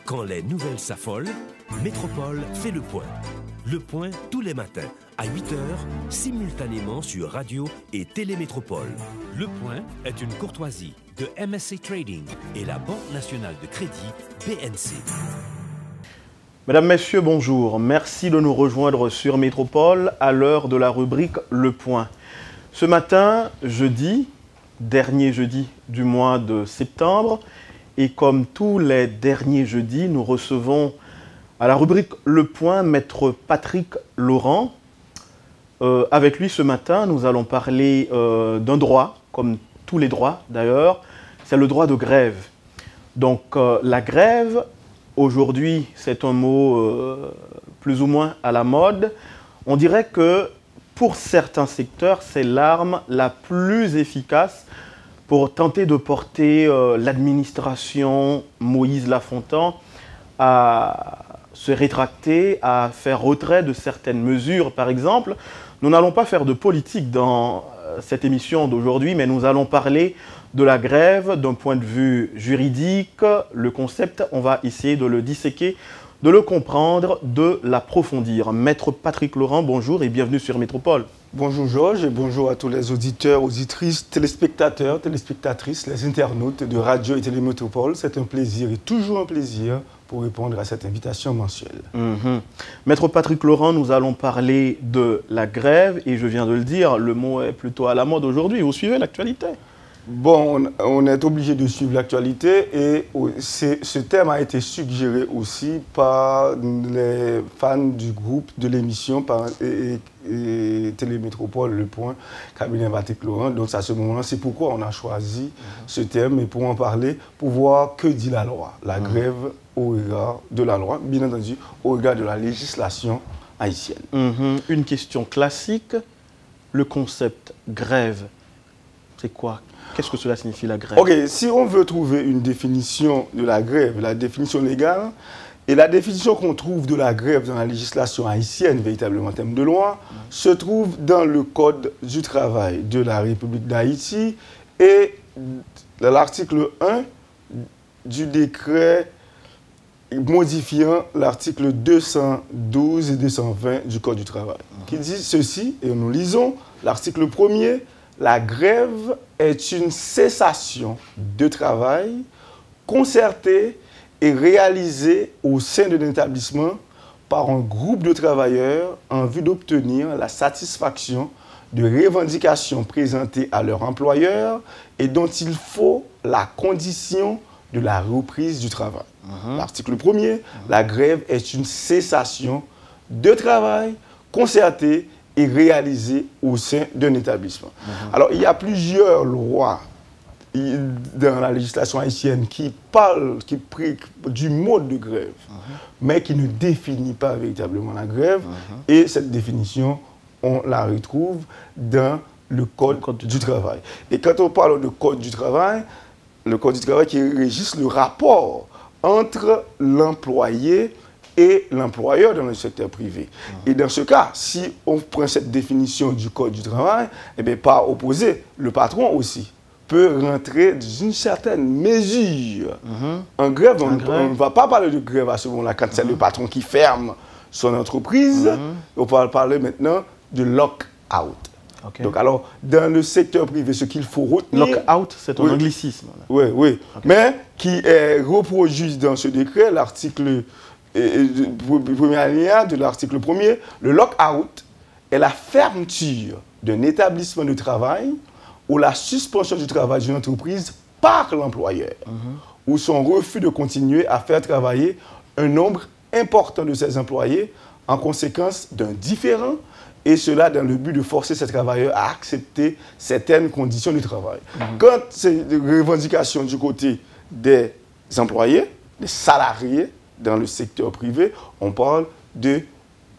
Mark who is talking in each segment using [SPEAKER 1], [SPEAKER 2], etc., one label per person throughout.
[SPEAKER 1] Quand les nouvelles s'affolent, Métropole fait le point. Le point tous les matins à 8h, simultanément sur Radio et Télémétropole. Le point est une courtoisie de MSC Trading et la Banque nationale de crédit BNC.
[SPEAKER 2] Mesdames, Messieurs, bonjour. Merci de nous rejoindre sur Métropole à l'heure de la rubrique Le Point. Ce matin, jeudi, dernier jeudi du mois de septembre, et comme tous les derniers jeudis, nous recevons à la rubrique Le Point Maître Patrick Laurent. Avec lui ce matin, nous allons parler d'un droit, comme tous les droits d'ailleurs, c'est le droit de grève. Donc la grève, aujourd'hui, c'est un mot plus ou moins à la mode. On dirait que pour certains secteurs, c'est l'arme la plus efficace pour tenter de porter l'administration Moïse Lafontaine à se rétracter, à faire retrait de certaines mesures. Par exemple, nous n'allons pas faire de politique dans cette émission d'aujourd'hui, mais nous allons parler de la grève d'un point de vue juridique. Le concept, on va essayer de le disséquer, de le comprendre, de l'approfondir. Maître Patrick Laurent, bonjour et bienvenue sur Métropole.
[SPEAKER 3] Bonjour Georges et bonjour à tous les auditeurs, auditrices, téléspectateurs, téléspectatrices, les internautes de Radio et Télémétropole. C'est un plaisir et toujours un plaisir pour répondre à cette invitation mensuelle.
[SPEAKER 2] Maître Patrick Laurent, nous allons parler de la grève et je viens de le dire, le mot est plutôt à la mode aujourd'hui. Vous suivez l'actualité?
[SPEAKER 3] Bon, on est obligé de suivre l'actualité et ce thème a été suggéré aussi par les fans du groupe de l'émission et Télémétropole, Le Point, cabinet Patrick Laurent. Donc à ce moment-là, c'est pourquoi on a choisi ce thème et pour en parler, pour voir que dit la loi, la grève au regard de la loi, bien entendu, au regard de la législation haïtienne.
[SPEAKER 2] Une question classique, le concept grève, c'est quoi? Qu'est-ce que cela signifie la grève?
[SPEAKER 3] Ok, si on veut trouver une définition de la grève, la définition légale, et la définition qu'on trouve de la grève dans la législation haïtienne, véritablement thème de loi, se trouve dans le Code du travail de la République d'Haïti et dans l'article 1 du décret modifiant l'article 212 et 220 du Code du travail, qui dit ceci, et nous lisons l'article 1er, la grève est une cessation de travail concertée et réalisée au sein de l'établissement par un groupe de travailleurs en vue d'obtenir la satisfaction de revendications présentées à leur employeur et dont il faut la condition de la reprise du travail. L'article 1er, la grève est une cessation de travail concertée et réalisée au sein d'un établissement. Alors, il y a plusieurs lois dans la législation haïtienne qui parlent du mode de grève, mais qui ne définit pas véritablement la grève. Et cette définition, on la retrouve dans le Code du travail. Et quand on parle de Code du travail, le Code du travail qui régisse le rapport entre l'employé et l'employeur dans le secteur privé. Et dans ce cas, si on prend cette définition du Code du travail, eh bien, par opposé, le patron aussi peut rentrer dans une certaine mesure en grève. On ne va pas parler de grève à ce moment-là quand c'est le patron qui ferme son entreprise. On va parler maintenant de lock-out. Donc alors, dans le secteur privé, ce qu'il faut retenir...
[SPEAKER 2] Lock-out, c'est un anglicisme.
[SPEAKER 3] Oui. Mais qui est reproduit dans ce décret, l'article... premier alinéa de l'article 1er, le lock-out est la fermeture d'un établissement de travail ou la suspension du travail d'une entreprise par l'employeur ou son refus de continuer à faire travailler un nombre important de ses employés en conséquence d'un différend et cela dans le but de forcer ces travailleurs à accepter certaines conditions de travail. Quand c'est des revendications du côté des employés, des salariés, dans le secteur privé, on parle de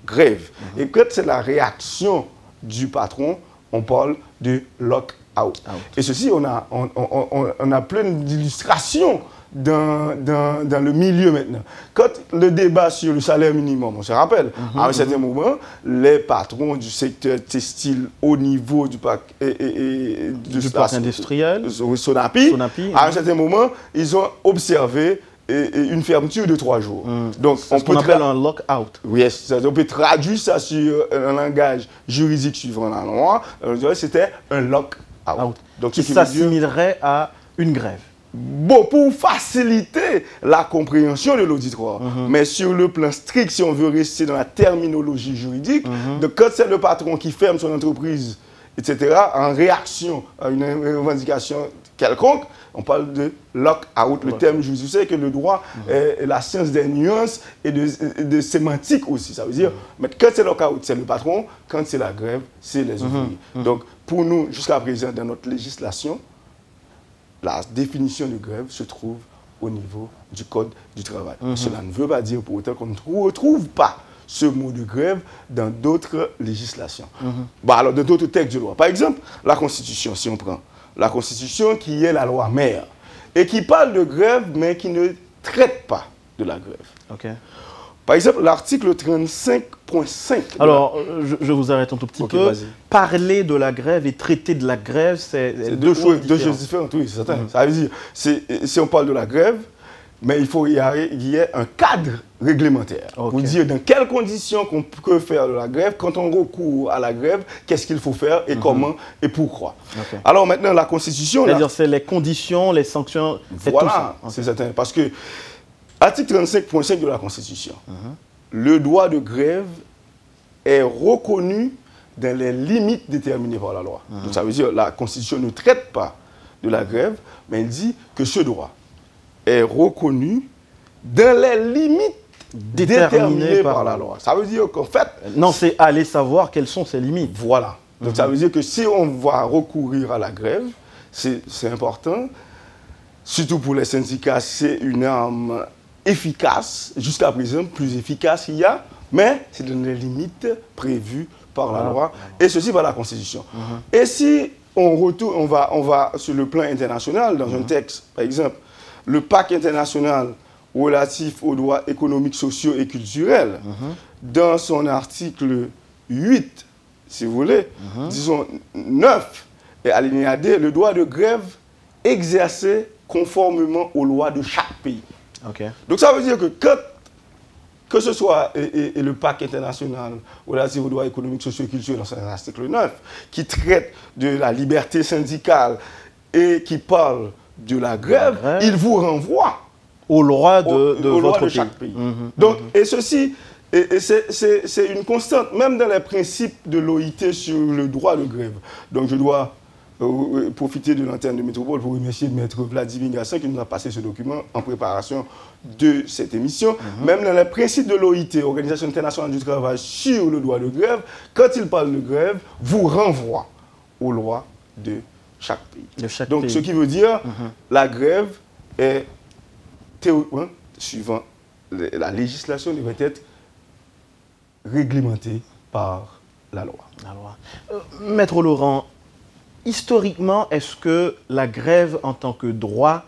[SPEAKER 3] grève. Et quand c'est la réaction du patron, on parle de lock-out. Et ceci, on a plein d'illustrations dans le milieu maintenant. Quand le débat sur le salaire minimum, on se rappelle, à un certain moment, les patrons du secteur textile au niveau du parc
[SPEAKER 2] industriel,
[SPEAKER 3] Sonapi, à un certain moment, ils ont observé une fermeture de 3 jours.
[SPEAKER 2] Donc, on peut appeler un lock-out.
[SPEAKER 3] Oui, on peut traduire ça sur un langage juridique suivant la loi. C'était un lock-out.
[SPEAKER 2] Donc, qui s'assimilerait à une grève.
[SPEAKER 3] Bon, pour faciliter la compréhension de l'auditoire, mais sur le plan strict, si on veut rester dans la terminologie juridique, donc quand c'est le patron qui ferme son entreprise, etc., en réaction à une revendication quelconque, on parle de lock-out. Le terme juridique, c'est que le droit est la science des nuances et de sémantique aussi. Ça veut dire, mais quand c'est lock-out, c'est le patron, quand c'est la grève, c'est les ouvriers. Donc, pour nous, jusqu'à présent, dans notre législation, la définition de grève se trouve au niveau du Code du travail. Cela ne veut pas dire pour autant qu'on ne retrouve pas ce mot de grève dans d'autres législations. Alors, dans d'autres textes de loi. Par exemple, la Constitution, si on prend. La Constitution qui est la loi mère et qui parle de grève, mais qui ne traite pas de la grève. Par exemple, l'article 35.5.
[SPEAKER 2] Alors, je vous arrête un tout petit peu. Parler de la grève et traiter de la grève, c'est deux choses différentes.
[SPEAKER 3] Oui, c'est certain. Ça veut dire, si on parle de la grève, mais il faut qu'il y ait un cadre réglementaire pour dire dans quelles conditions qu'on peut faire de la grève, quand on recourt à la grève, qu'est-ce qu'il faut faire et comment et pourquoi. Alors maintenant, la Constitution...
[SPEAKER 2] C'est-à-dire, c'est les conditions, les sanctions,
[SPEAKER 3] voilà, c'est certain. Parce que article 35.5 de la Constitution, le droit de grève est reconnu dans les limites déterminées par la loi. Donc ça veut dire que la Constitution ne traite pas de la grève, mais elle dit que ce droit est reconnu dans les limites déterminées par la loi. Ça veut dire qu'en fait...
[SPEAKER 2] Non, c'est aller savoir quelles sont ces limites.
[SPEAKER 3] Voilà. Donc ça veut dire que si on va recourir à la grève, c'est important. Surtout pour les syndicats, c'est une arme efficace, jusqu'à présent plus efficace qu'il y a, mais c'est dans les limites prévues par la loi, et ceci par la Constitution. Et si on retourne, on va sur le plan international, dans un texte, par exemple, le pacte international relatif aux droits économiques, sociaux et culturels, dans son article 8, si vous voulez, disons 9, et alinéa D, le droit de grève exercé conformément aux lois de chaque pays. Donc ça veut dire que ce soit et le pacte international relatif aux droits économiques, sociaux et culturels, dans l'article 9, qui traite de la liberté syndicale et qui parle de la grève, il vous renvoie
[SPEAKER 2] aux lois de
[SPEAKER 3] chaque pays. Donc, et ceci, c'est une constante, même dans les principes de l'OIT sur le droit de grève. Donc je dois profiter de l'antenne de Métropole pour remercier Maître Vladimir Gassin qui nous a passé ce document en préparation de cette émission. Même dans les principes de l'OIT, Organisation internationale du travail, sur le droit de grève, quand il parle de grève, vous renvoie aux lois de chaque pays. Donc ce qui veut dire la grève est théoriquement, suivant la législation, devrait être réglementée par la loi.
[SPEAKER 2] Maître Laurent, historiquement, est-ce que la grève en tant que droit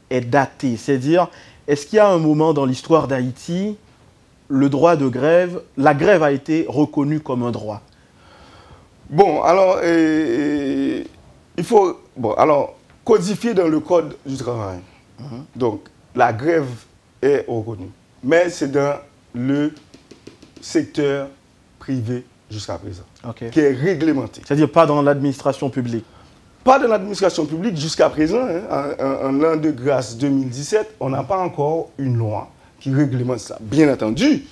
[SPEAKER 2] est datée? C'est-à-dire, est-ce qu'il y a un moment dans l'histoire d'Haïti, le droit de grève, la grève a été reconnue comme un droit?
[SPEAKER 3] Bon, alors, il faut codifier dans le Code du travail. Donc, la grève est reconnue. Mais c'est dans le secteur privé jusqu'à présent, qui est réglementé.
[SPEAKER 2] C'est-à-dire pas dans l'administration publique?
[SPEAKER 3] Pas dans l'administration publique jusqu'à présent. En l'an de grâce 2017, on n'a pas encore une loi qui réglemente ça. Bien entendu,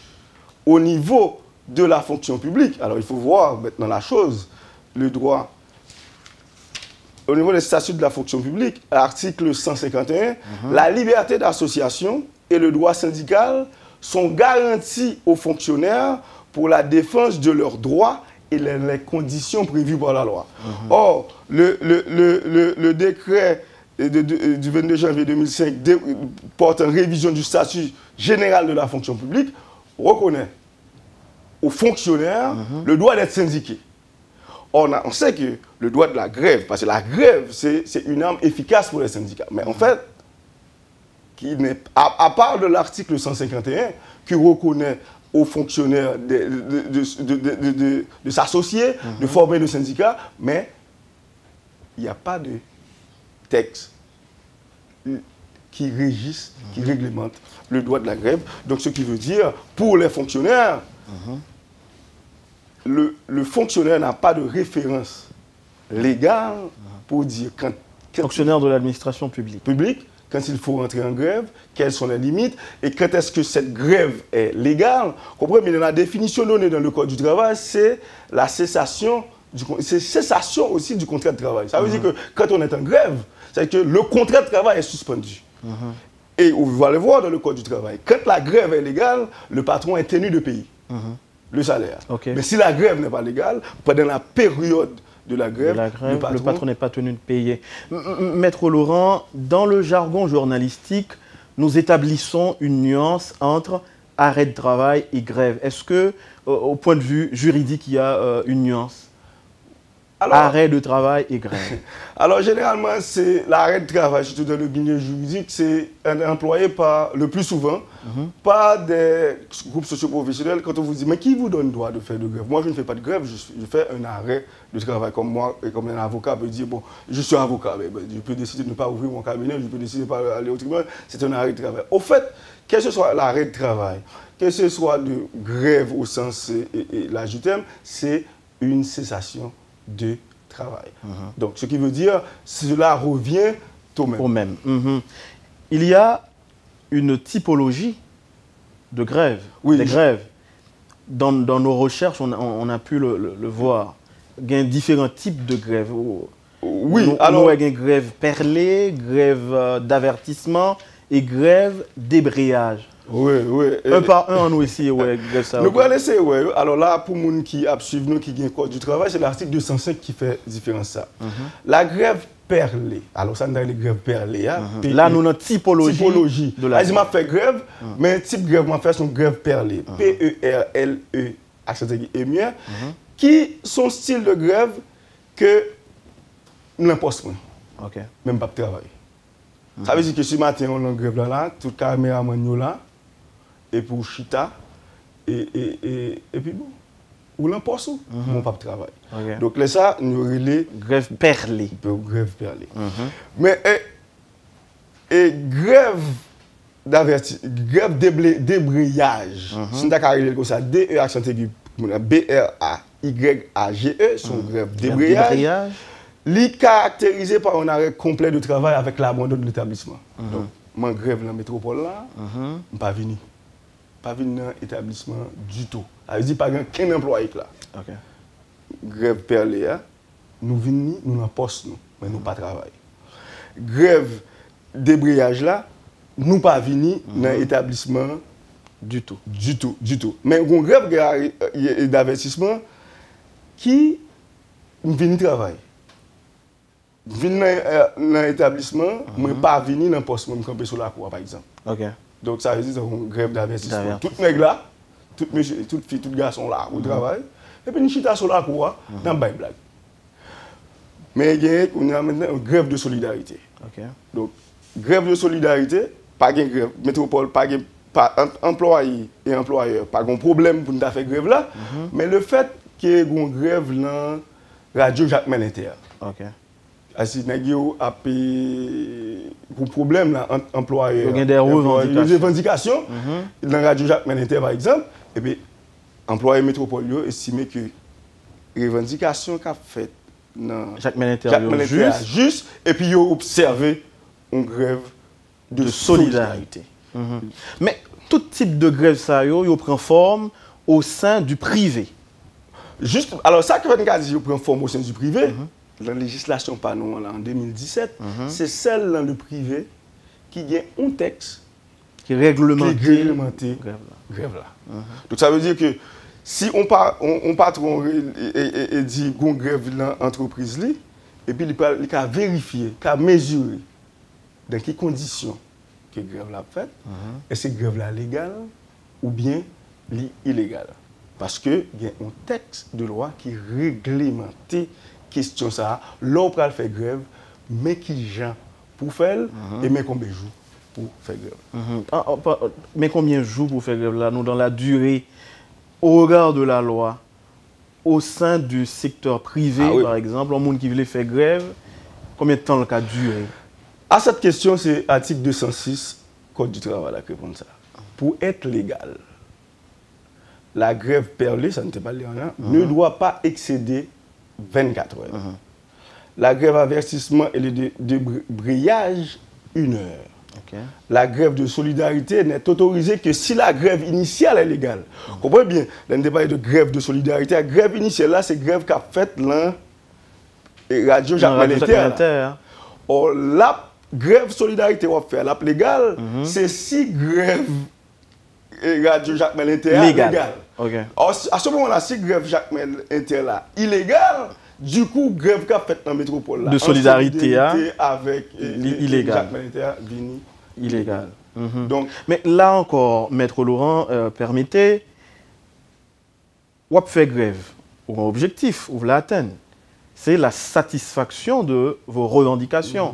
[SPEAKER 3] au niveau de la fonction publique, alors il faut voir maintenant la chose, le droit, au niveau des statuts de la fonction publique, article 151, la liberté d'association et le droit syndical sont garantis aux fonctionnaires pour la défense de leurs droits et les conditions prévues par la loi. Or, le décret du 22 janvier 2005 portant révision du statut général de la fonction publique reconnaît aux fonctionnaires le droit d'être syndiqué. Or, on sait que le droit de la grève, parce que la grève, c'est une arme efficace pour les syndicats. Mais en fait, à part de l'article 151, qui reconnaît aux fonctionnaires de s'associer, de former le syndicat, mais il n'y a pas de texte qui régissent, qui réglementent le droit de la grève. Donc, ce qui veut dire, pour les fonctionnaires, le fonctionnaire n'a pas de référence légale pour dire quand
[SPEAKER 2] Fonctionnaire de l'administration publique.
[SPEAKER 3] Quand il faut entrer en grève, quelles sont les limites et quand est-ce que cette grève est légale. Comprenez, mais la définition donnée dans le Code du travail, c'est la cessation, cessation aussi du contrat de travail. Ça veut dire que quand on est en grève, c'est que le contrat de travail est suspendu. Et on va le voir dans le Code du travail. Quand la grève est légale, le patron est tenu de payer le salaire.
[SPEAKER 2] Okay.
[SPEAKER 3] Mais si la grève n'est pas légale, pendant la période de la grève,
[SPEAKER 2] le patron n'est pas tenu de payer. Maître Laurent, dans le jargon journalistique, nous établissons une nuance entre arrêt de travail et grève. Est-ce que, au point de vue juridique, il y a une nuance? Alors, arrêt de travail et grève.
[SPEAKER 3] Alors, généralement, c'est l'arrêt de travail, surtout dans le milieu juridique, c'est employé le plus souvent par des groupes socioprofessionnels. Quand on vous dit, mais qui vous donne droit de faire de grève? Moi, je ne fais pas de grève, je fais un arrêt de travail. Comme moi, et comme un avocat peut dire, bon, je suis avocat, mais je peux décider de ne pas ouvrir mon cabinet, je peux décider de ne pas aller au tribunal. C'est un arrêt de travail. Au fait, quel que soit l'arrêt de travail, que ce soit de grève au sens et là, je t'aime, c'est une cessation de travail. Donc, ce qui veut dire, cela revient au même.
[SPEAKER 2] Il y a une typologie de grève, des grèves. Dans nos recherches, on a pu le voir. Il y a différents types de grèves.
[SPEAKER 3] Oui,
[SPEAKER 2] alors... Il y a une grève perlée, grève d'avertissement et grève débrayage.
[SPEAKER 3] Oui.
[SPEAKER 2] Un par un, nous ici, grève ça.
[SPEAKER 3] Nous allons essayer, oui. Alors là, pour les gens qui suivent nous, qui ont le Code du travail, c'est l'article 205 qui fait différence ça. La grève perlée, alors ça, dans les grèves perlées.
[SPEAKER 2] Là, nous avons typologie
[SPEAKER 3] de la grève. Je fait grève, mais type grève, je fait son grève perlée. P-E-R-L-E, qui sont style de grève que n'importe quoi. Même pas de travail. Ça veut dire que ce matin, on est en grève là, tout le caméraman là, et pour chita, et puis bon, ou l'imposte, mon pas de travail. Donc là, ça, nous relais
[SPEAKER 2] grève perlée.
[SPEAKER 3] Grève perlée. Mais grève débrayage, si on a carré comme ça, D-E accent aigu, B-R-A-Y-A-G-E, son grève débrayage. Li caractérisé par un arrêt complet de travail avec l'abandon de l'établissement. Donc, mon grève dans la métropole là, je ne pas venu. Pas venu dans l'établissement du tout. Ça veut dire pas qu'un employé là. Grève perlée, nous venons, nous n'en poste, mais nous pas travail. Grève débrayage là, nous pas venus dans l'établissement
[SPEAKER 2] du tout.
[SPEAKER 3] Mais une grève d'investissement qui vient travailler. Vini dans l'établissement, mais pas venir dans le poste, même camper sur la cour, par exemple. Donc ça veut dire une grève d'investissement. Tout nègre là, toutes filles, tout garçons là, au travail, et puis nous chita sur la cour, dans le blague. Mais il y a maintenant une grève de solidarité. Donc, grève de solidarité, pas de grève, métropole, pas employé et employeur, pas de problème pour nous faire grève là, mais le fait qu'il y ait une grève dans Radio Jacques Ménéter. Si vous avez un problème entre employeurs et
[SPEAKER 2] des revendications.
[SPEAKER 3] Dans la radio Jacques Ménéter, par exemple, et puis employés métropole estiment que les revendications qu'a faites dans
[SPEAKER 2] Jacques Ménéter
[SPEAKER 3] juste, et puis ils ont observé une grève de solidarité.
[SPEAKER 2] Mais tout type de grève, ça prend forme au sein du privé.
[SPEAKER 3] Juste, alors ça que je prend forme au sein du privé. La législation par nous en 2017, c'est celle dans le privé qui a un texte
[SPEAKER 2] qui réglemente
[SPEAKER 3] grève là. Donc ça veut dire que si on patron et dit qu'on grève dans l'entreprise, et puis il a vérifié, il a mesuré dans quelles conditions que grève là fait, est-ce que grève là légale ou bien illégale. Parce qu'il y a un texte de loi qui réglemente question ça, l'on peut faire grève, mais qui gens pour faire et mais combien de jours pour faire grève.
[SPEAKER 2] Mais combien de jours pour faire grève là, nous dans la durée, au regard de la loi, au sein du secteur privé par exemple, un monde qui voulait faire grève, combien de temps le cas durer?
[SPEAKER 3] À cette question, c'est article 206, Code du travail, qui répond ça. Pour être légal, la grève perlée, ça ne t'est pas le rien, ne doit pas excéder 24 heures. La grève avertissement et le débrayage, 1 heure. La grève de solidarité n'est autorisée que si la grève initiale est légale. Vous comprenez bien, là, on parle de grève de solidarité. La grève initiale, là, c'est grève qu'a faite la radio Jacques Mélenchon. Or, la grève solidarité qu'on fait, la légale, c'est si grève radio Jacques Mélenchon légale. Or, à ce moment-là, si grève Jacques Mélenchon là illégale, du coup, grève qu'a faite dans la métropole là,
[SPEAKER 2] de solidarité
[SPEAKER 3] avec
[SPEAKER 2] illégal.
[SPEAKER 3] Jacques Mélenchon vini
[SPEAKER 2] illégal. Donc, mais là encore, Maître Laurent, permettez, on fait grève, ou un objectif, ou l'atteindre. C'est la satisfaction de vos revendications.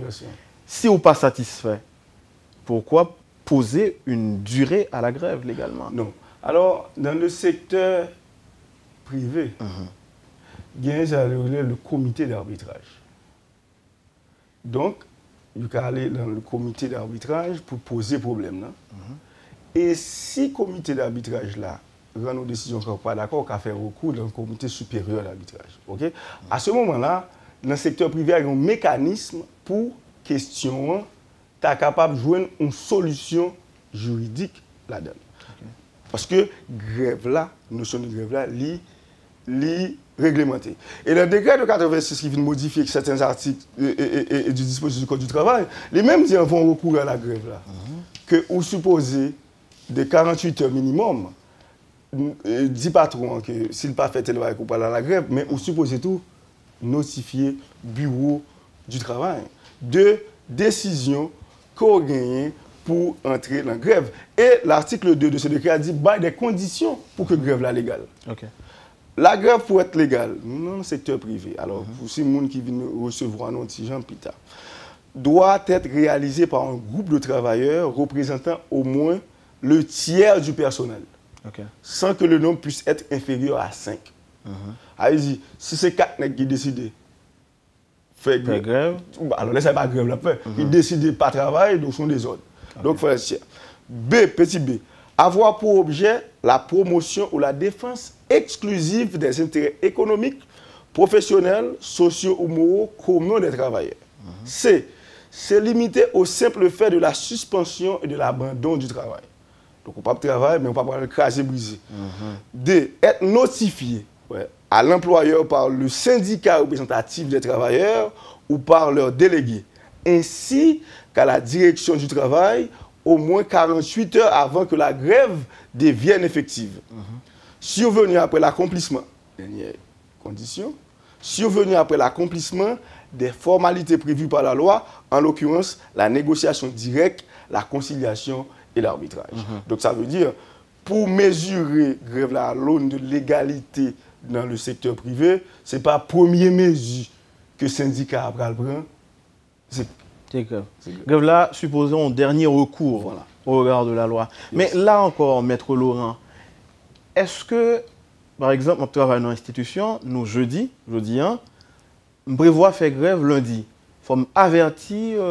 [SPEAKER 2] Si vous n'êtes pas satisfait, pourquoi poser une durée à la grève légalement? Non.
[SPEAKER 3] Alors, dans le secteur privé, il y a le comité d'arbitrage. Donc, il faut aller dans le comité d'arbitrage pour poser problème. Et si le comité d'arbitrage là rend nos décisions qu'on n'est pas d'accord, qu'on fait recours dans le comité supérieur d'arbitrage. À ce moment-là, dans le secteur privé, il y a un mécanisme pour question, tu es capable de joindre une solution juridique là-dedans. Parce que grève là, notion de grève là, li réglementé. Et le décret de 86 qui vient modifier certains articles et du dispositif du Code du travail, les mêmes disent vont recourir à la grève là. Que vous supposez de 48 heures minimum, dit patron que s'il n'a pas fait tel travail, pas à la grève, mais vous supposez tout notifier bureau du travail de décision qu'on gagne pour entrer dans la grève. Et l'article 2 de ce décret a dit des conditions pour que la grève soit légale. La grève pour être légale, dans le secteur privé, alors pour ces gens qui viennent recevoir un petit Jean Pita, doit être réalisée par un groupe de travailleurs représentant au moins le tiers du personnel, sans que le nombre puisse être inférieur à 5. Allez-y, si c'est 4 nègres qui décident de faire grève, alors laissez pas grève la fait. Ils décident de ne pas travailler, donc sont des ordres. Donc, il faut être B, petit b, avoir pour objet la promotion ou la défense exclusive des intérêts économiques, professionnels, sociaux ou moraux communs des travailleurs. C, c'est limité au simple fait de la suspension et de l'abandon du travail. Donc, on ne peut pas travailler, mais on ne peut pas le craser, briser. D, être notifié à l'employeur par le syndicat représentatif des travailleurs ou par leur délégué, ainsi qu'à la direction du travail au moins 48 heures avant que la grève devienne effective. Survenu après l'accomplissement, dernière condition, survenu après l'accomplissement des formalités prévues par la loi, en l'occurrence la négociation directe, la conciliation et l'arbitrage. Donc ça veut dire, pour mesurer grève là à l'aune de l'égalité dans le secteur privé, ce n'est pas la première mesure que le syndicat prend. C'est
[SPEAKER 2] grève là, supposons, dernier recours au regard de la loi. Mais là encore, Maître Laurent, est-ce que, par exemple, on travaille dans l'institution, nous, jeudi, on prévoit faire grève lundi. Il faut avertir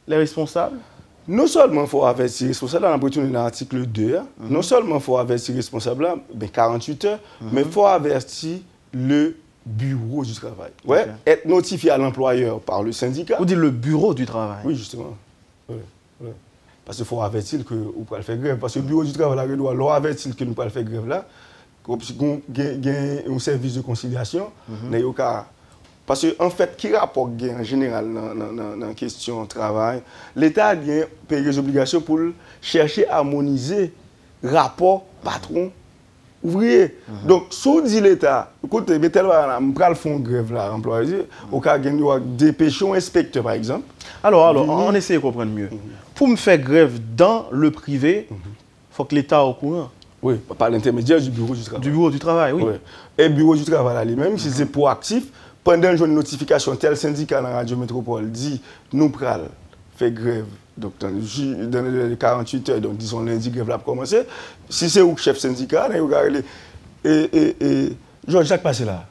[SPEAKER 2] les responsables?
[SPEAKER 3] Non seulement il faut avertir les responsables, on a retenu l'article 2, non seulement il faut avertir les responsables, 48 heures, mais il faut avertir le bureau du travail. Être notifié à l'employeur par le syndicat.
[SPEAKER 2] Vous dites le bureau du travail?
[SPEAKER 3] Oui, justement. Parce qu'il faut avertir que nous pouvons faire grève. Parce que le bureau du travail doit avertir que nous pouvons faire grève là. Il y a un service de conciliation. Parce qu'en fait, qui rapporte en général dans la question travail, l'État a des obligations pour chercher à harmoniser rapport patron ouvrier. Donc, si on dit l'État, écoutez, mais tel on prend le fond grève là, employé, au cas où il dépêcher un inspecteur par exemple.
[SPEAKER 2] Alors, on essaie de comprendre mieux. Pour me faire grève dans le privé, il faut que l'État soit au courant.
[SPEAKER 3] Oui, par l'intermédiaire du bureau du travail.
[SPEAKER 2] Du bureau du travail, oui.
[SPEAKER 3] Et le bureau du travail lui-même, si c'est proactif, pendant une notification, tel syndicat dans la Radio Métropole dit nous pral faire grève. Donc, dans les 48 heures, donc disons lundi, grève va commencer. Si c'est où le chef syndicat, vous regardez, et Georges-Jacques passé là,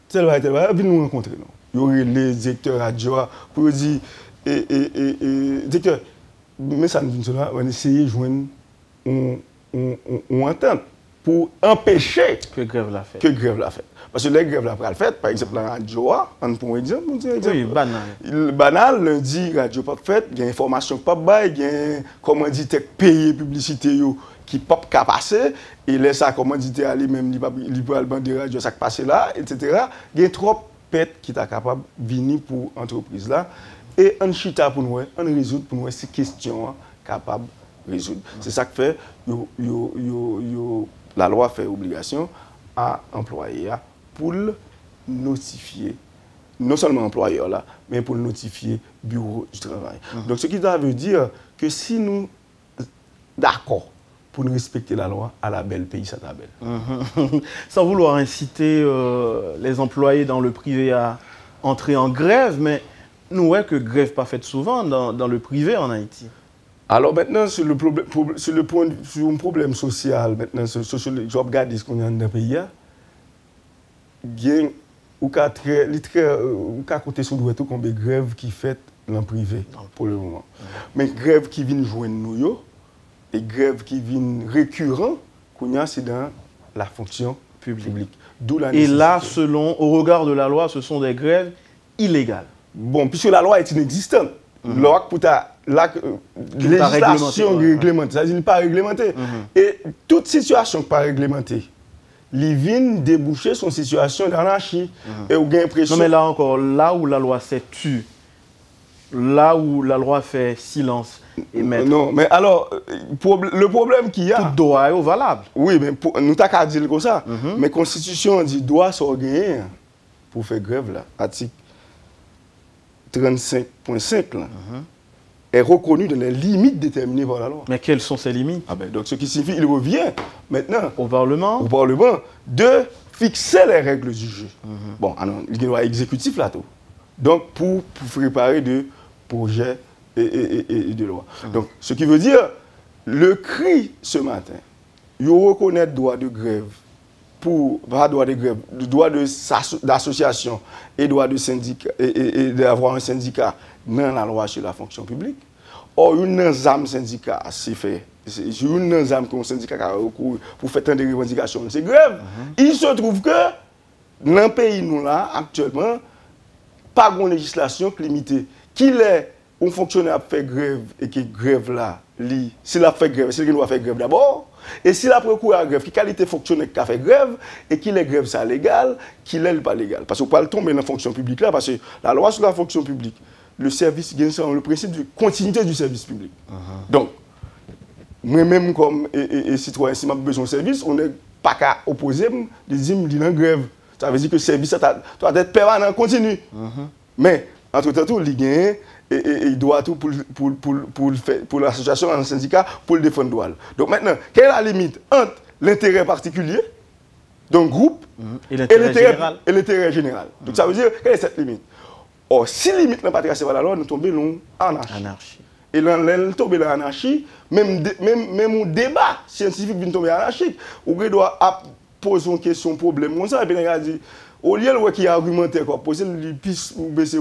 [SPEAKER 3] tel va, venez nous rencontrer. Il y aurait les directeurs radio pour dire, dès que, mais ça nous dit cela, on essaye de joindre une entente pour empêcher
[SPEAKER 2] que grève la fête.
[SPEAKER 3] Parce que les grèves la fête, par exemple, la radio, on prend un exemple,
[SPEAKER 2] oui, banal.
[SPEAKER 3] Banal, lundi, radio pas fête, il y a information pas bail, il y a comment dit payer publicité qui pas qu'à passer et laisse ça comment dit aller même libéral de radio ça passer là, etc. Il y a trop pète qui est capable de venir pour entreprise là et on chita pour nous, on résoudre pour nous ces questions capable de résoudre. C'est ça que fait la loi fait obligation à employé pour notifier, non seulement employeur là, mais pour notifier bureau du travail. Donc ce qui veut dire que si nous d'accord pour nous respecter la loi, à la belle pays, ça t'a belle.
[SPEAKER 2] Sans vouloir inciter les employés dans le privé à entrer en grève, mais nous voyons que grève pas faite souvent dans le privé en Haïti.
[SPEAKER 3] Alors maintenant, sur un problème social, maintenant, sur le job regarde ce qu'on a dans le pays, il y a ou qu'à côté sur le tout combien de grèves qui fait dans le privé pour le moment. Mais grève qui viennent joindre nous, et grèves qui viennent récurrents, c'est dans la fonction publique.
[SPEAKER 2] Et là, au regard de la loi, ce sont des grèves illégales.
[SPEAKER 3] Bon, puisque la loi est inexistante, la législation réglementée, ça n'est pas réglementé. Et toute situation pas réglementée, les vignes débouchées sont une situation d'anarchie. Et on a l'impression.
[SPEAKER 2] Non, mais là encore, là où la loi s'est tue, là où la loi fait silence et mettre.
[SPEAKER 3] Non, mais alors, le problème qu'il y a.
[SPEAKER 2] Tout droit est valable.
[SPEAKER 3] Oui, mais nous t'as qu'à dire comme ça. Mais la Constitution dit droit s'organiser pour faire grève là. Article 35.5 là. Est reconnu dans les limites déterminées par la loi.
[SPEAKER 2] Mais quelles sont ces limites?
[SPEAKER 3] Donc ce qui signifie qu'il revient maintenant
[SPEAKER 2] au Parlement
[SPEAKER 3] de fixer les règles du jeu. Bon, il y a un droit exécutif là tout. Donc pour préparer des projets et de loi. Donc ce qui veut dire, le CRI ce matin, il reconnaît le droit de grève, le droit d'association et le droit de syndicat et d'avoir un syndicat dans la loi sur la fonction publique. Or, une âme syndicat, c'est fait. Une âme comme syndicat qui a recours pour faire tant de revendications, c'est grève. Il se trouve que dans le pays, nous là, actuellement, pas de législation qui limite. Qu'il est un fonctionnaire qui fait grève et qui grève là, s'il a fait grève, c'est qu'il doit faire grève d'abord. Et s'il a recours à la grève, quelle qualité fonctionnaire qui a fait grève et qu'il est grève ça légal, qu'il n'est pas légal. Parce qu'on peut tomber dans la fonction publique là, parce que la loi sur la fonction publique, le service, le principe de continuité du service public. Donc, moi-même comme citoyen, si j'ai besoin de service, on n'est pas qu'à opposer, de dire qu'il est en grève. Ça veut dire que le service doit être permanent, continu. Mais, entre-temps, il gagne et il doit tout pour l'association, un syndicat, pour le défendre droit. Donc maintenant, quelle est la limite entre l'intérêt particulier, donc groupe, et l'intérêt général? Donc ça veut dire, quelle est cette limite? Or, si la limite n'est pas tracée par la loi, nous tombons en anarchie. Et là, nous tombons en anarchie, même un débat scientifique vient tomber en anarchie. On doit poser une question, un problème, comme ça, et puis on dit, au lieu de qui argumenter, poser une piste ou baisser,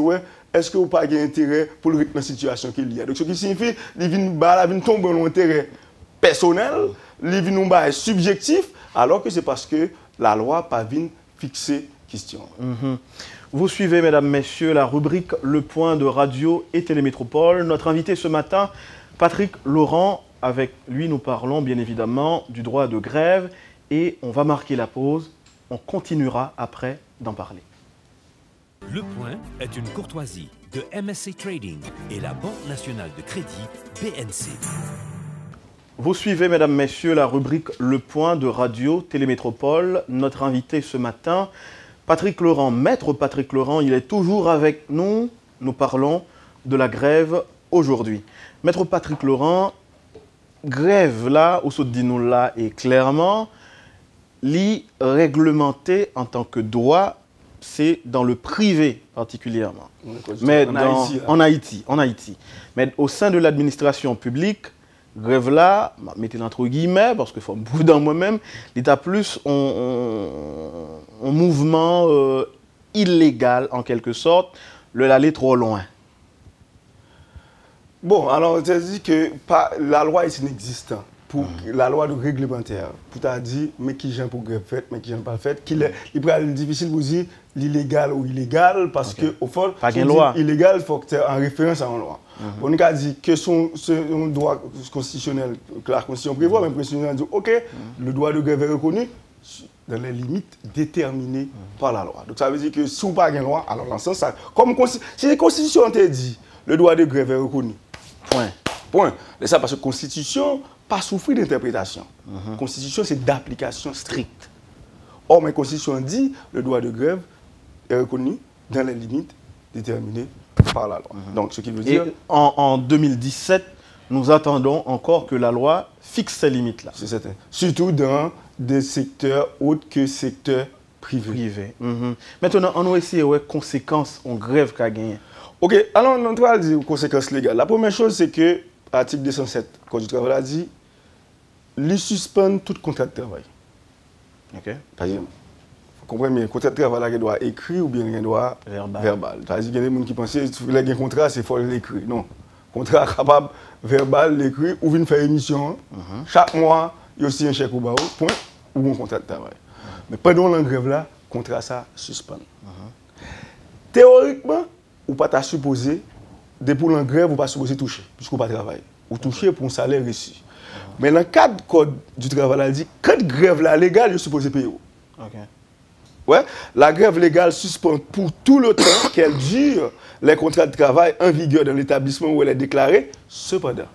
[SPEAKER 3] est-ce que vous n'avez pas intérêt pour la situation qu'il y a? Donc, ce qui signifie qu'il vient tomber dans l'intérêt personnel, il vient subjectif, alors que c'est parce que la loi n'a pas fixer question.
[SPEAKER 2] Vous suivez, mesdames, messieurs, la rubrique Le Point de Radio et Télémétropole. Notre invité ce matin, Patrick Laurent. Avec lui, nous parlons bien évidemment du droit de grève et on va marquer la pause. On continuera après d'en parler.
[SPEAKER 1] Le Point est une courtoisie de MSC Trading et la Banque nationale de crédit BNC.
[SPEAKER 2] Vous suivez, mesdames, messieurs, la rubrique Le Point de Radio Télémétropole. Notre invité ce matin, Patrick Laurent, maître Patrick Laurent, il est toujours avec nous. Nous parlons de la grève aujourd'hui. Maître Patrick Laurent, grève là, au Saut-Dinou là, et clairement, réglementé en tant que droit, c'est dans le privé particulièrement. Mais en Haïti. Mais au sein de l'administration publique, grève là, mettez entre guillemets, parce qu'il faut me bouger dans moi-même, l'État plus un mouvement illégal en quelque sorte, l'aller trop loin.
[SPEAKER 3] Bon, alors, on dit que la loi est inexistante. Pour la loi de réglementaire, pour t'a dit, mais qui j'aime pour grève faite, mais qui j'aime pas faite, il est difficile pour dire l'illégal ou illégal, parce que au fond,
[SPEAKER 2] pas une loi.
[SPEAKER 3] Illégal, il faut que tu aies en référence à une loi. On a dit que son droit constitutionnel, que la Constitution prévoit, mais la Constitution dit, ok, le droit de grève est reconnu dans les limites déterminées par la loi. Donc ça veut dire que si on n'a pas de loi, alors dans ce sens, comme si la Constitution te dit, le droit de grève est reconnu. Point. Et ça parce que la Constitution pas souffrir d'interprétation. La Constitution, c'est d'application stricte. Or, ma Constitution dit le droit de grève est reconnu dans les limites déterminées par la loi. Donc, ce qui veut dire...
[SPEAKER 2] Et en 2017, nous attendons encore que la loi fixe ces limites-là.
[SPEAKER 3] C'est certain. Surtout dans des secteurs autres que secteurs privés.
[SPEAKER 2] Maintenant, on va essayer de conséquences en grève qu'a gagné.
[SPEAKER 3] Ok, alors on va dire conséquences légales. La première chose, c'est que l'article 207 du Code du travail a dit lui suspend tout contrat de travail.
[SPEAKER 2] Ok.
[SPEAKER 3] C'est-à-dire, vous comprenez bien, le contrat de travail doit écrit ou bien il doit verbal. C'est-à-dire qu'il y a des gens qui pensent que si vous avez un contrat, c'est fort l'écrit. Non. Contrat capable, verbal, l'écrit, ou vient faire émission. Chaque mois, il y a aussi un chèque au bas, point, ou un contrat de travail. Mais pendant la grève là, le contrat ça suspend. Théoriquement, ou pas t'a supposé, depuis la grève, ou pas supposé toucher, puisqu'on pas travailler. Ou toucher pour un salaire reçu. Mais dans le cadre du code du travail, il dit que la grève là, légale, il est supposé payer. Ouais, la grève légale suspend pour tout le temps qu'elle dure les contrats de travail en vigueur dans l'établissement où elle est déclarée. Cependant,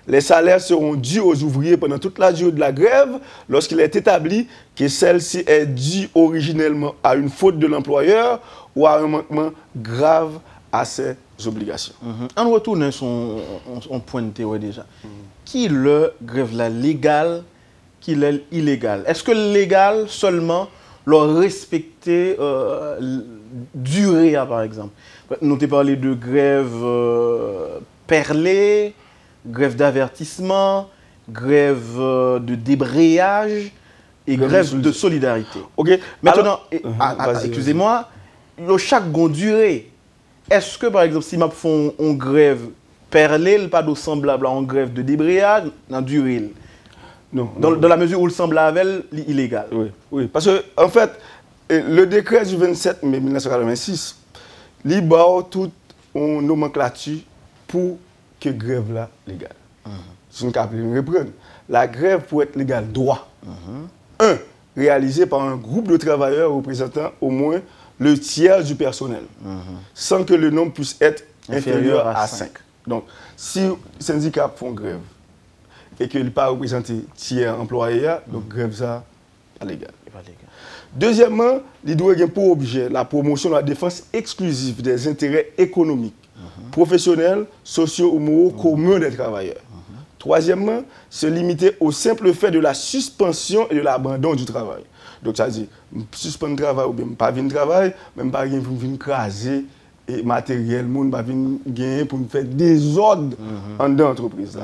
[SPEAKER 3] les salaires seront dus aux ouvriers pendant toute la durée de la grève lorsqu'il est établi que celle-ci est due originellement à une faute de l'employeur ou à un manquement grave à ses obligations.
[SPEAKER 2] On retourne son point de théorie déjà. Qui est le grève là légal, qui est illégal? Est-ce que le légal seulement leur respecter durée, par exemple? Nous avons parlé de grève perlée, grève d'avertissement, grève de débrayage et grève de solidarité.
[SPEAKER 3] Ok.
[SPEAKER 2] Maintenant, excusez-moi, chaque durée. Est-ce que, par exemple, si je fais une grève perlée, pas de semblable à une grève de débrayage, dans durée?
[SPEAKER 3] Non.
[SPEAKER 2] Dans la mesure où le semblable est illégal.
[SPEAKER 3] Oui. Parce que, en fait, le décret du 27 mai 1986, il y a toute une nomenclature pour que la grève là légale. Si on peut reprendre, la grève pour être légale doit, 1. réalisée par un groupe de travailleurs représentant au moins le tiers du personnel, sans que le nombre puisse être inférieur à 5. Donc, si les syndicats font grève et qu'il n'est pas représenté tiers employé, donc grève ça, pas légal. Deuxièmement, il doit avoir pour objet la promotion de la défense exclusive des intérêts économiques, professionnels, sociaux ou moraux communs des travailleurs. Troisièmement, se limiter au simple fait de la suspension et de l'abandon du travail. Donc ça veut dire, suspendre le travail ou bien pas venir travail, même pas venir craser et matériel, monde pas venir gagner pour faire des ordres en d'entreprise.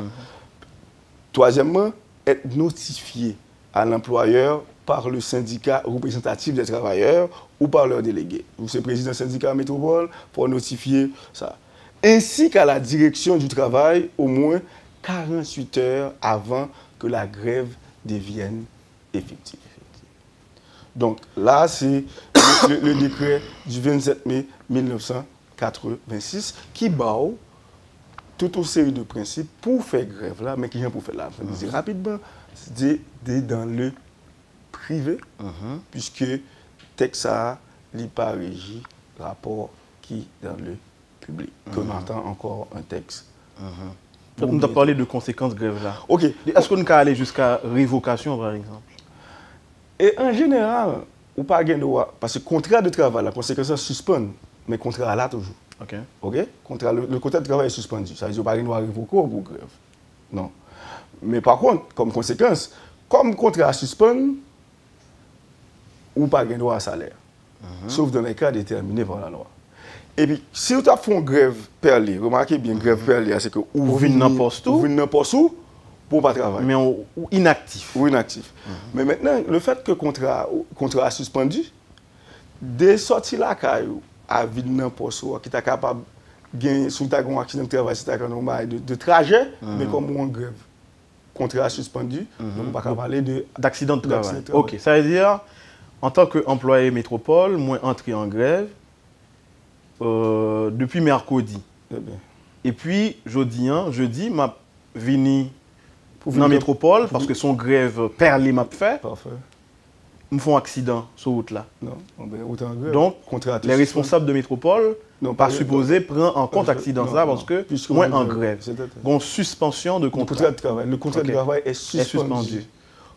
[SPEAKER 3] Troisièmement, être notifié à l'employeur par le syndicat représentatif des travailleurs ou par leur délégué. Vous êtes président du syndicat métropole pour notifier ça. Ainsi qu'à la direction du travail au moins 48 heures avant que la grève devienne effective. Donc là, c'est le décret du 27 mai 1986 qui bat toute une série de principes pour faire grève là, mais qui vient pour faire là. Rapidement, c'est dans le privé, puisque texte ça n'est pas régi rapport qui dans le public. Qu'on entend encore un texte.
[SPEAKER 2] Donc, nous avons parlé de conséquences grève là.
[SPEAKER 3] Ok.
[SPEAKER 2] Est-ce qu'on peut aller jusqu'à révocation, par exemple?
[SPEAKER 3] Et en général, ou pas gain droit, parce que le contrat de travail, la conséquence suspend, mais le contrat là toujours.
[SPEAKER 2] Ok.
[SPEAKER 3] Le contrat de travail est suspendu. Ça veut dire qu'il n'y a pas de révoquer pour grève. Non. Mais par contre, comme conséquence, comme le contrat suspend, ou pas gain droit à salaire. Sauf dans les cas déterminés par la loi. Et puis, si vous avez fait une grève perlée, remarquez bien, grève perlée, c'est que vous venez n'importe où pour ne pas travailler.
[SPEAKER 2] Mais ou inactif.
[SPEAKER 3] Ou inactif. Mais maintenant, le fait que le contrat a suspendu, des sorties là, à ville n'importe où, qui est capable si tu as un accident de travail, si tu as un bail de trajet, mais comme on en grève, contrat suspendu, donc on ne va pas parler
[SPEAKER 2] d'accident de travail. Ok, ça veut dire, en tant qu'employé métropole, moi entré en grève depuis mercredi. Et puis, jeudi, m'a venu dans la métropole parce que son grève perlé m'a fait.
[SPEAKER 3] Parfait.
[SPEAKER 2] Me font accident sur route là.
[SPEAKER 3] Non, autant grève.
[SPEAKER 2] Donc, les responsables de métropole n'ont pas supposé prendre en compte accident ça parce que moi en grève. Bon, suspension de contrat
[SPEAKER 3] de travail. Le contrat de travail est suspendu.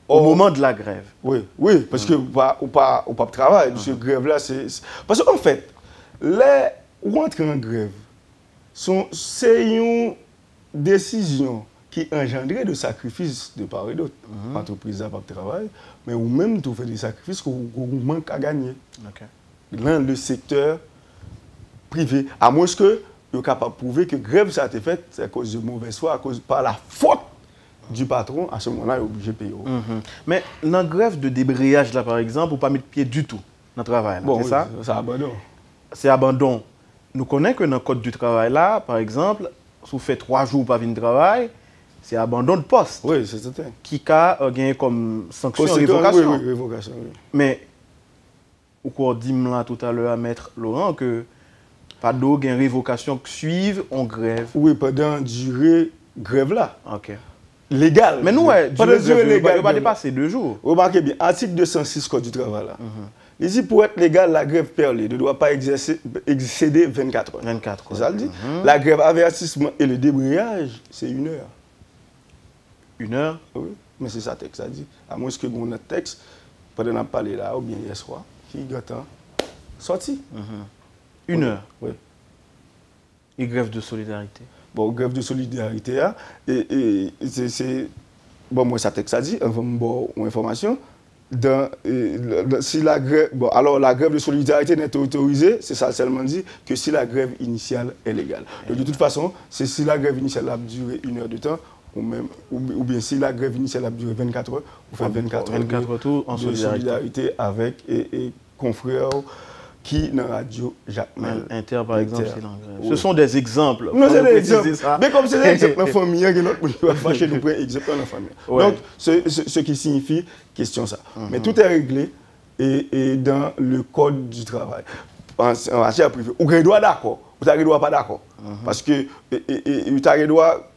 [SPEAKER 2] Au moment de la grève.
[SPEAKER 3] Oui, parce que ou pas travail. Parce que grève là, c'est. Parce qu'en fait, les rentrer en grève, c'est une décision qui engendre des sacrifices de part et d'autre. L'entreprise n'a pas de travail, mais ou même tu fais des sacrifices qu'on manque à gagner. Dans le secteur privé, à moins que vous êtes capable de prouver que grève ça a été faite, c'est à cause de mauvaise foi, à cause par la faute du patron, à ce moment-là, il est obligé de payer.
[SPEAKER 2] Mais dans la grève de débrayage, là, par exemple, vous ne pas mettre pied du tout dans le travail. Bon, c'est ça?
[SPEAKER 3] C'est abandon.
[SPEAKER 2] C'est abandon. Nous connaissons que dans le code du travail, là, par exemple, si vous faites 3 jours pas venir travail, c'est abandon de poste.
[SPEAKER 3] Oui, c'est certain.
[SPEAKER 2] Qui a gagné comme sanction révocation.
[SPEAKER 3] Oui, révocation. Oui.
[SPEAKER 2] Mais, au cours dit là tout à l'heure à Maître Laurent que pas d'eau gain révocation qui suivent en grève.
[SPEAKER 3] Oui, pendant durée grève là.
[SPEAKER 2] Ok.
[SPEAKER 3] Légal.
[SPEAKER 2] Mais nous, durée légal, il va dépasser 2 jours.
[SPEAKER 3] Remarquez bien, article 206 Code du travail là. Il dit pour être légal, la grève perlée ne doit pas excéder 24 heures.
[SPEAKER 2] 24 heures.
[SPEAKER 3] C'est ça le dit. La grève avertissement et le débrayage, c'est 1 heure.
[SPEAKER 2] 1 heure?
[SPEAKER 3] Oui, mais c'est ça le texte, ça dit. À moins que mon texte, pendant qu'on a parlé là, ou bien hier soir, qui attend sorti.
[SPEAKER 2] 1 heure?
[SPEAKER 3] Oui.
[SPEAKER 2] Et grève de solidarité?
[SPEAKER 3] Bon, grève de solidarité, hein, et c'est. Bon, moi, ça texte, ça dit, bon, information. Si la grève, bon, alors la grève de solidarité n'est autorisée, c'est ça seulement dit, que si la grève initiale est légale. Donc, de toute façon, c'est si la grève initiale a duré 1 heure de temps, ou bien si la grève initiale a duré 24 heures, vous faites 24 heures
[SPEAKER 2] tours en
[SPEAKER 3] solidarité avec et confrères qui dans la radio Jacques Mel.
[SPEAKER 2] Inter, par exemple, c'est dans grève. Oui. Ce sont des exemples.
[SPEAKER 3] Non, c'est des exemples. Mais comme c'est des exemples dans la famille, il y a notre fâché nous prendre exemple dans la famille. Ouais. Donc, ce qui signifie question ça. Mais tout est réglé et dans le code du travail. En matière privée, vous avez droit d'accord, vous avez droit pas d'accord. Parce que vous avez droit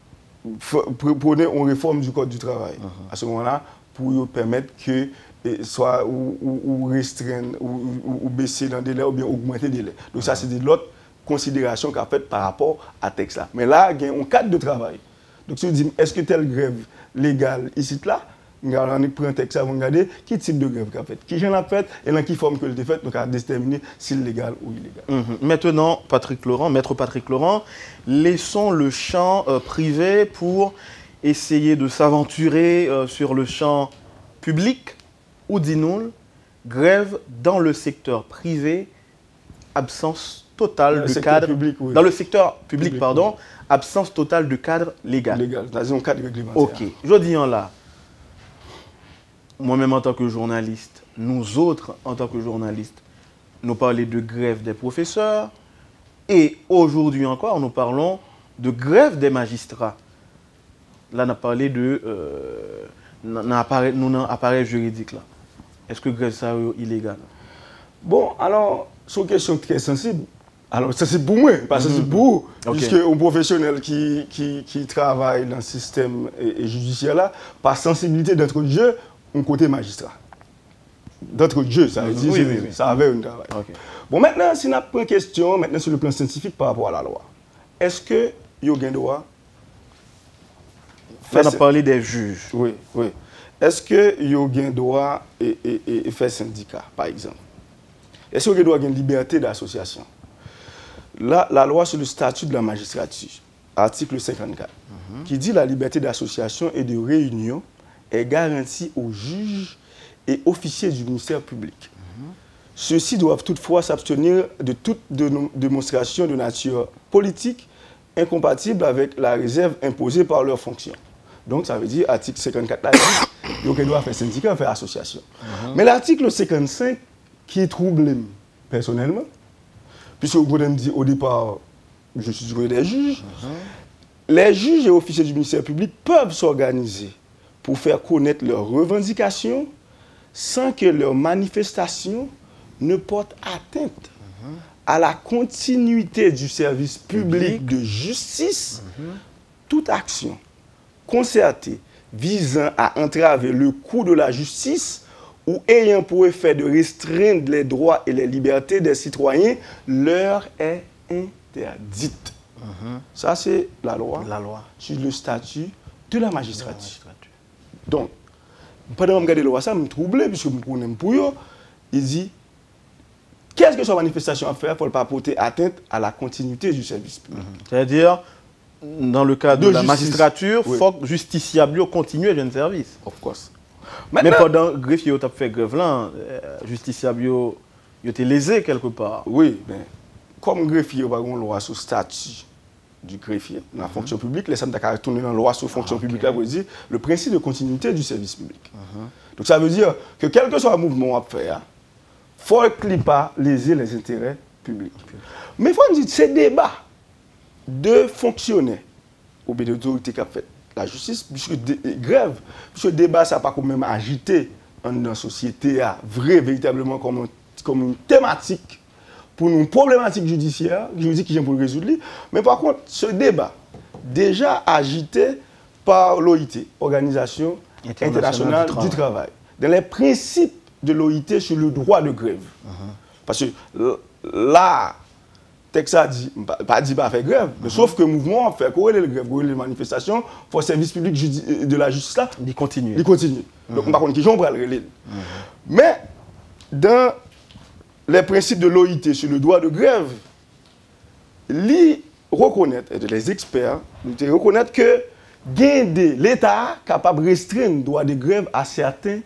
[SPEAKER 3] prôner une réforme du code du travail. À ce moment-là, pour permettre que soit ou restreindre ou baisser dans le délai ou bien augmenter le délai. Donc ça, c'est de l'autre considération qu'a fait par rapport à ce texte là. Mais là, il y a un cadre de travail. Donc si vous dites, est-ce que telle grève légale ici là, on prend un texte, on regarde quel type de grève qu'a fait, qui j'en a fait et dans quelle forme que le fait, donc à déterminer si c'est légal ou illégal.
[SPEAKER 2] Maintenant, Maître Patrick Laurent, laissons le champ privé pour essayer de s'aventurer sur le champ public. Ou dit-nous, grève dans le secteur privé, absence totale de cadre.
[SPEAKER 3] Public, oui.
[SPEAKER 2] Dans le secteur public, pardon, absence totale de cadre légal.
[SPEAKER 3] Légal, dans un cadre réglementaire.
[SPEAKER 2] Ok. Je dis là, moi-même en tant que journaliste, nous autres en tant que journalistes, nous parlons de grève des professeurs et aujourd'hui encore, nous parlons de grève des magistrats. Là, on a parlé de appareil juridique là. Est-ce que grève ça est illégal? Bon,
[SPEAKER 3] alors, c'est une question très sensible. Alors, ça c'est pour moi, pas ça c'est pour vous. Puisque un professionnel qui travaille dans le système judiciaire là, par sensibilité d'être jeu, on côté magistrat. D'être jeu, ça veut dire ça avait un travail. Bon, maintenant, si on prend une question, maintenant sur le plan scientifique par rapport à la loi, est-ce que il y a un droit?
[SPEAKER 2] On a parlé des juges.
[SPEAKER 3] Oui. Est-ce que y a un droit et faire syndicat, par exemple? Est-ce qu'il y a un droit de liberté d'association? Là, la loi sur le statut de la magistrature, article 54, qui dit la liberté d'association et de réunion est garantie aux juges et officiers du ministère public. Ceux-ci doivent toutefois s'abstenir de toute démonstration de nature politique incompatible avec la réserve imposée par leurs fonctions. Donc, ça veut dire, article 54, là, il doit faire syndicat, faire association. Mais l'article 55, qui est troublé personnellement, puisque vous me dit au départ, je suis du côté des juges, les juges et officiers du ministère public peuvent s'organiser pour faire connaître leurs revendications sans que leurs manifestations ne portent atteinte à la continuité du service public de justice. Toute action concertée visant à entraver le cours de la justice ou ayant pour effet de restreindre les droits et les libertés des citoyens leur est interdite. Ça, c'est la loi sur le statut de la magistrature. Donc, pendant que je regarde la loi, ça me trouble, puisque je connais pour eux, il dit, qu'est-ce que cette manifestation à faire pour ne pas porter atteinte à la continuité du service public?
[SPEAKER 2] C'est-à-dire, dans le cas de la magistrature, il faut que le justiciable continue à faire un service.
[SPEAKER 3] Of course.
[SPEAKER 2] Mais pendant que le greffier a fait grève là, le justiciable a été lésé quelque part.
[SPEAKER 3] Oui, mais comme greffier, il n'y a pas de loi sur le statut du greffier dans la fonction publique. Les centres de tourner dans la loi sur la fonction publique, là, vous dire le principe de continuité du service public. Donc ça veut dire que quel que soit le mouvement à faire, il faut qu'il ne pas léser les intérêts publics. Mais il faut dire que ces débats de fonctionnaires ou bien d'autorités qui ont fait la justice, puisque grève, puisque le débat, ça n'a pas quand même agité dans la société, véritablement comme une thématique pour une problématique judiciaire, juridique qui vient pour le résoudre. Mais par contre, ce débat, déjà agité par l'OIT, Organisation internationale du travail, dans les principes de l'OIT sur le droit de grève. Parce que là, texte a dit, pas dit pas faire grève, mais sauf que le mouvement fait corréler les grèves, corréler les manifestations, pour le service public de la justice là,
[SPEAKER 2] il continue.
[SPEAKER 3] Donc, par contre, qui j'en parle relais. Mais, dans les principes de l'OIT sur le droit de grève, les reconnaître, et les experts, reconnaître que l'État est capable de restreindre le droit de grève à certaines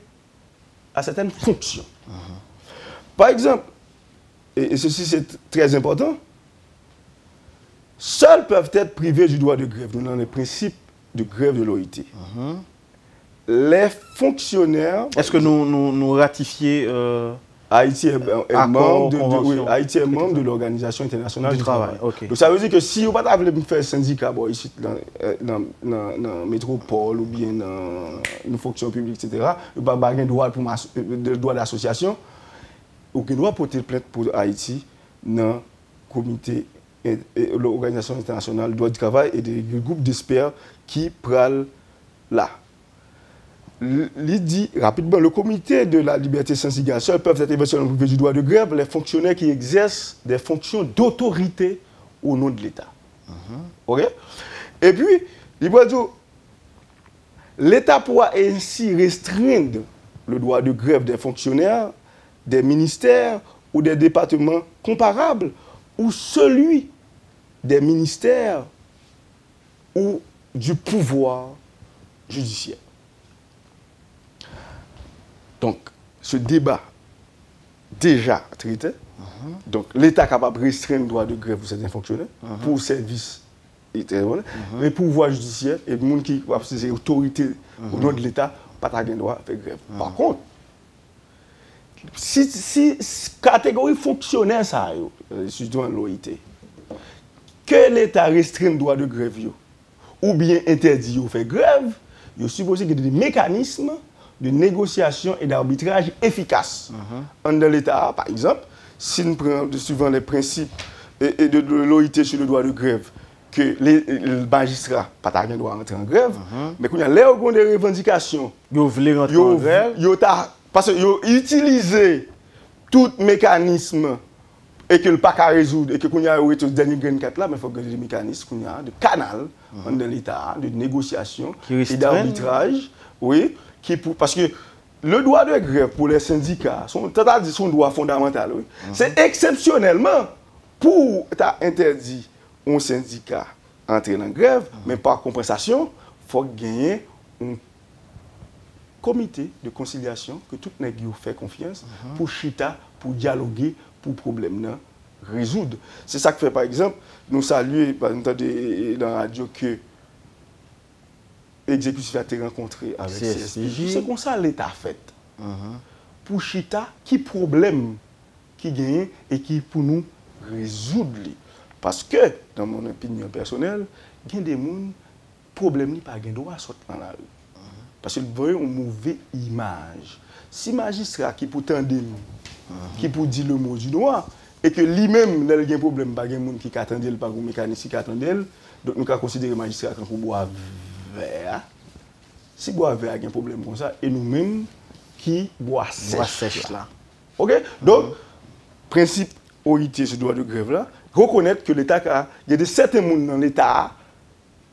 [SPEAKER 3] fonctions. Par exemple, et ceci c'est très important, seuls peuvent être privés du droit de grève, dans les principes de grève de l'OIT. Les fonctionnaires...
[SPEAKER 2] Est-ce que nous ratifions
[SPEAKER 3] Haïti est membre de l'Organisation internationale du travail. Donc ça veut dire que si vous ne pouvez pas faire un syndicat ici dans la métropole ou bien dans une fonction publique, etc., vous n'avez pas de droit d'association, vous n'avez pas droit de porter plainte pour Haïti dans le comité l'Organisation internationale du droit du travail et des groupes d'experts qui prennent là. Il dit rapidement, le comité de la liberté syndicale seuls peuvent être éventuellement privés du droit de grève les fonctionnaires qui exercent des fonctions d'autorité au nom de l'État. OK? Et puis, il va dire, l'État pourra ainsi restreindre le droit de grève des fonctionnaires, des ministères ou des départements comparables ou celui des ministères ou du pouvoir judiciaire. Donc, ce débat déjà traité, donc l'État est capable de restreindre le droit de grève pour certains fonctionnaires, pour services étrangers, le pouvoir judiciaire et le monde qui a ses autorités au nom de l'État, pas de droit à faire grève. Par contre, si catégorie fonctionnaire, ça, surtout en l'OIT, que l'État restreint le droit de grève, ou bien interdit de faire grève, il est supposé qu'il y ait des mécanismes de négociation et d'arbitrage efficaces. Dans l'État, par exemple, si nous prenons suivant les principes et de l'OIT sur le droit de grève, que les magistrats n'ont pas le droit d'entrer en grève, mais quand il y a des revendications,
[SPEAKER 2] ils veulent rentrer en grève,
[SPEAKER 3] parce qu'ils ont utilisé tout mécanisme et que le pas à résoudre, et que quand il y a le dernier grain 4 là, mais il faut que des mécanismes de canal dans l'État, de négociation et d'arbitrage, oui, parce que le droit de grève pour les syndicats, son droit fondamental, oui, c'est exceptionnellement pour interdire un syndicat d'entrer en grève, mais par compensation, il faut gagner un comité de conciliation que tout le monde fait confiance pour chita, pour dialoguer, pour problème résoudre. C'est ça que fait par exemple, nous saluons dans la radio que l'exécutif a été rencontré avec CSPJ. C'est comme ça l'État a fait. Pour chita, qui problème qui gagne et qui pour nous résoudre. Parce que, dans mon opinion personnelle, il y a des gens, problème n'est pas de droit à sortir dans la rue. Parce que vous voyez une mauvaise image. Si magistrat qui peut tendre, qui peut dire le mot du droit, et que lui-même, il y a un problème, il y a des gens qui attendent, pas un mécanicien qui attendent, donc nous avons considéré magistrat comme boire vert. Si boire vert, il y a un problème comme ça, et nous-mêmes qui boire sèche là. OK? Donc, principe orienté sur le droit de grève là, reconnaître que l'État, il y a de certains gens dans l'État,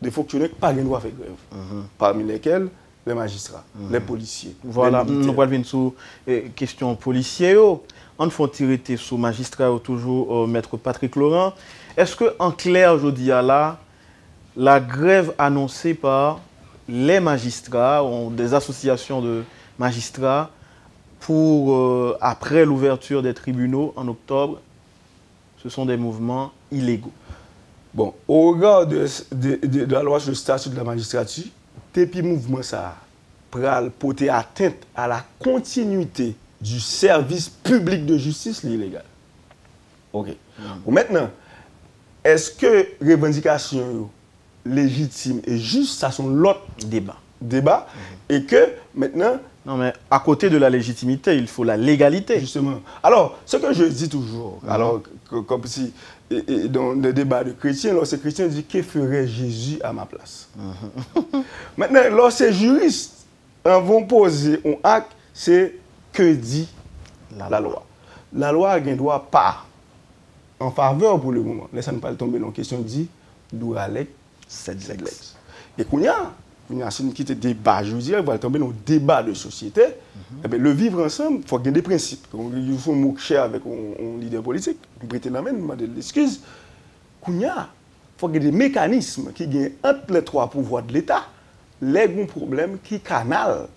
[SPEAKER 3] des fonctionnaires qui n'ont pas le droit de faire grève. Parmi lesquels les magistrats, les policiers.
[SPEAKER 2] Voilà, nous allons venir sur la question policière. On faut tirer sur magistrat toujours maître Patrick Laurent. Est-ce que en clair aujourd'hui là, la grève annoncée par les magistrats, des associations de magistrats, pour après l'ouverture des tribunaux en octobre, ce sont des mouvements illégaux?
[SPEAKER 3] Bon, au regard de la loi sur le statut de la magistrature, depuis le mouvement ça pral porter atteinte à la continuité du service public de justice illégal. OK. Maintenant, est-ce que revendication légitime et juste, ça sont l'autre débat et que maintenant...
[SPEAKER 2] Non, mais à côté de la légitimité, il faut la légalité.
[SPEAKER 3] Justement. Alors, ce que je dis toujours, alors, comme si, dans le débat de chrétiens, lorsque chrétiens disent, que ferait Jésus à ma place? Maintenant, lorsque les juristes vont poser un acte, c'est que dit la loi. La loi a un droit pas en faveur pour le moment. Laissez-nous pas tomber dans la question dit, d'où aller cette lex. Et qu'on y a si nous quittons le débat, je veux dire, on va tomber dans le débat de société. Eh bien, le vivre ensemble, il faut qu'il y ait des principes. Il faut moquer avec un leader politique, vous prêtez la main, vous demandez l'excuse. Il faut qu'il y ait des mécanismes qui gagnent entre les trois pouvoirs de l'État, les bons problèmes qui canalent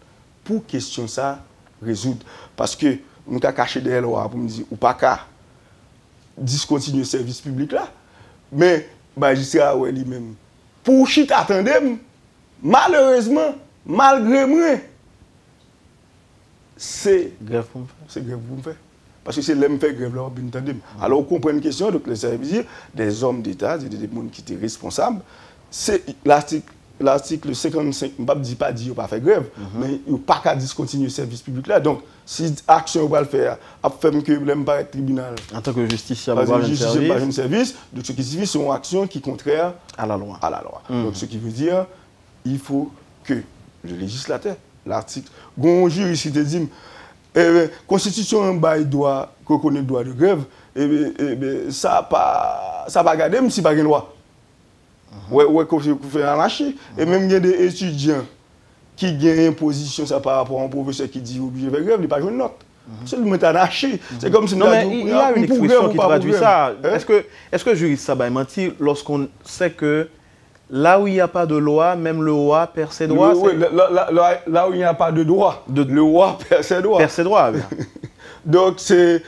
[SPEAKER 3] pour question ça résoudre. Parce que nous avons caché des lois pour me dire, ou pas qu'à discontinuer le service public là, mais magistrat lui-même, pour chit attendez, malheureusement, malgré moi, c'est
[SPEAKER 2] grève pour me faire.
[SPEAKER 3] C'est grève pour me faire. Parce que c'est l'homme fait grève là, alors on comprend une question, donc les services, des hommes d'État, des gens qui étaient responsables, c'est l'article 55, je ne dis pas dire pas faire grève, mais il n'y a pas qu'à discontinuer le service public là. Donc, si l'action va le faire, à faire que l'homme pas être tribunal.
[SPEAKER 2] En tant que justiciable, pas
[SPEAKER 3] un service, donc ce qui signifie c'est une action qui est contraire
[SPEAKER 2] à la loi.
[SPEAKER 3] Donc, ce qui veut dire, il faut que le législateur, l'article, un juriste qui te dit, la Constitution doit reconnaître le droit de grève, ça ne va garder même si pas de loi. Ouais, qu'on fait arracher. Et même il y a des étudiants qui gagnent une position ça par rapport à un professeur qui dit obligé de faire grève, il n'y a pas de note. C'est le mettre arraché. C'est comme si
[SPEAKER 2] non, mais il y a une expression qui traduit ça. Est-ce que juriste ça va mentir lorsqu'on sait que là où il n'y a pas de loi, même le roi perd ses droits?
[SPEAKER 3] Oui, là où il n'y a pas de droit, le roi perd ses droits.
[SPEAKER 2] Perd ses droits, bien.
[SPEAKER 3] Donc, c'est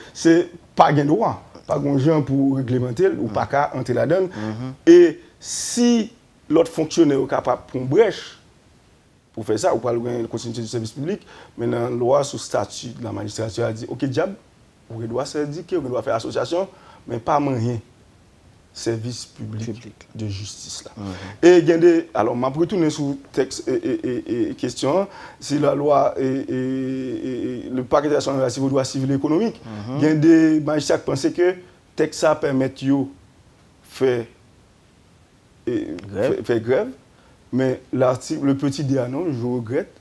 [SPEAKER 3] pas de droit. Pas de gens pour réglementer ou pas qu'à entrer là-dedans. Et si l'autre fonctionnaire est capable de prendre une brèche pour faire ça, ou pas le continuité du service public, maintenant, la loi sur le statut de la magistrature a dit, OK, diable, vous devez syndiquer, vous devez faire association, mais pas rien. Service public de justice là. Et il y a des, alors je vais retourner sur le texte et question, si la loi et le paquet de la civile droit civil et économique, il y a des magistrats qui pensent que le texte ça permet de faire grève, mais l'article, le petit DA, non, je regrette,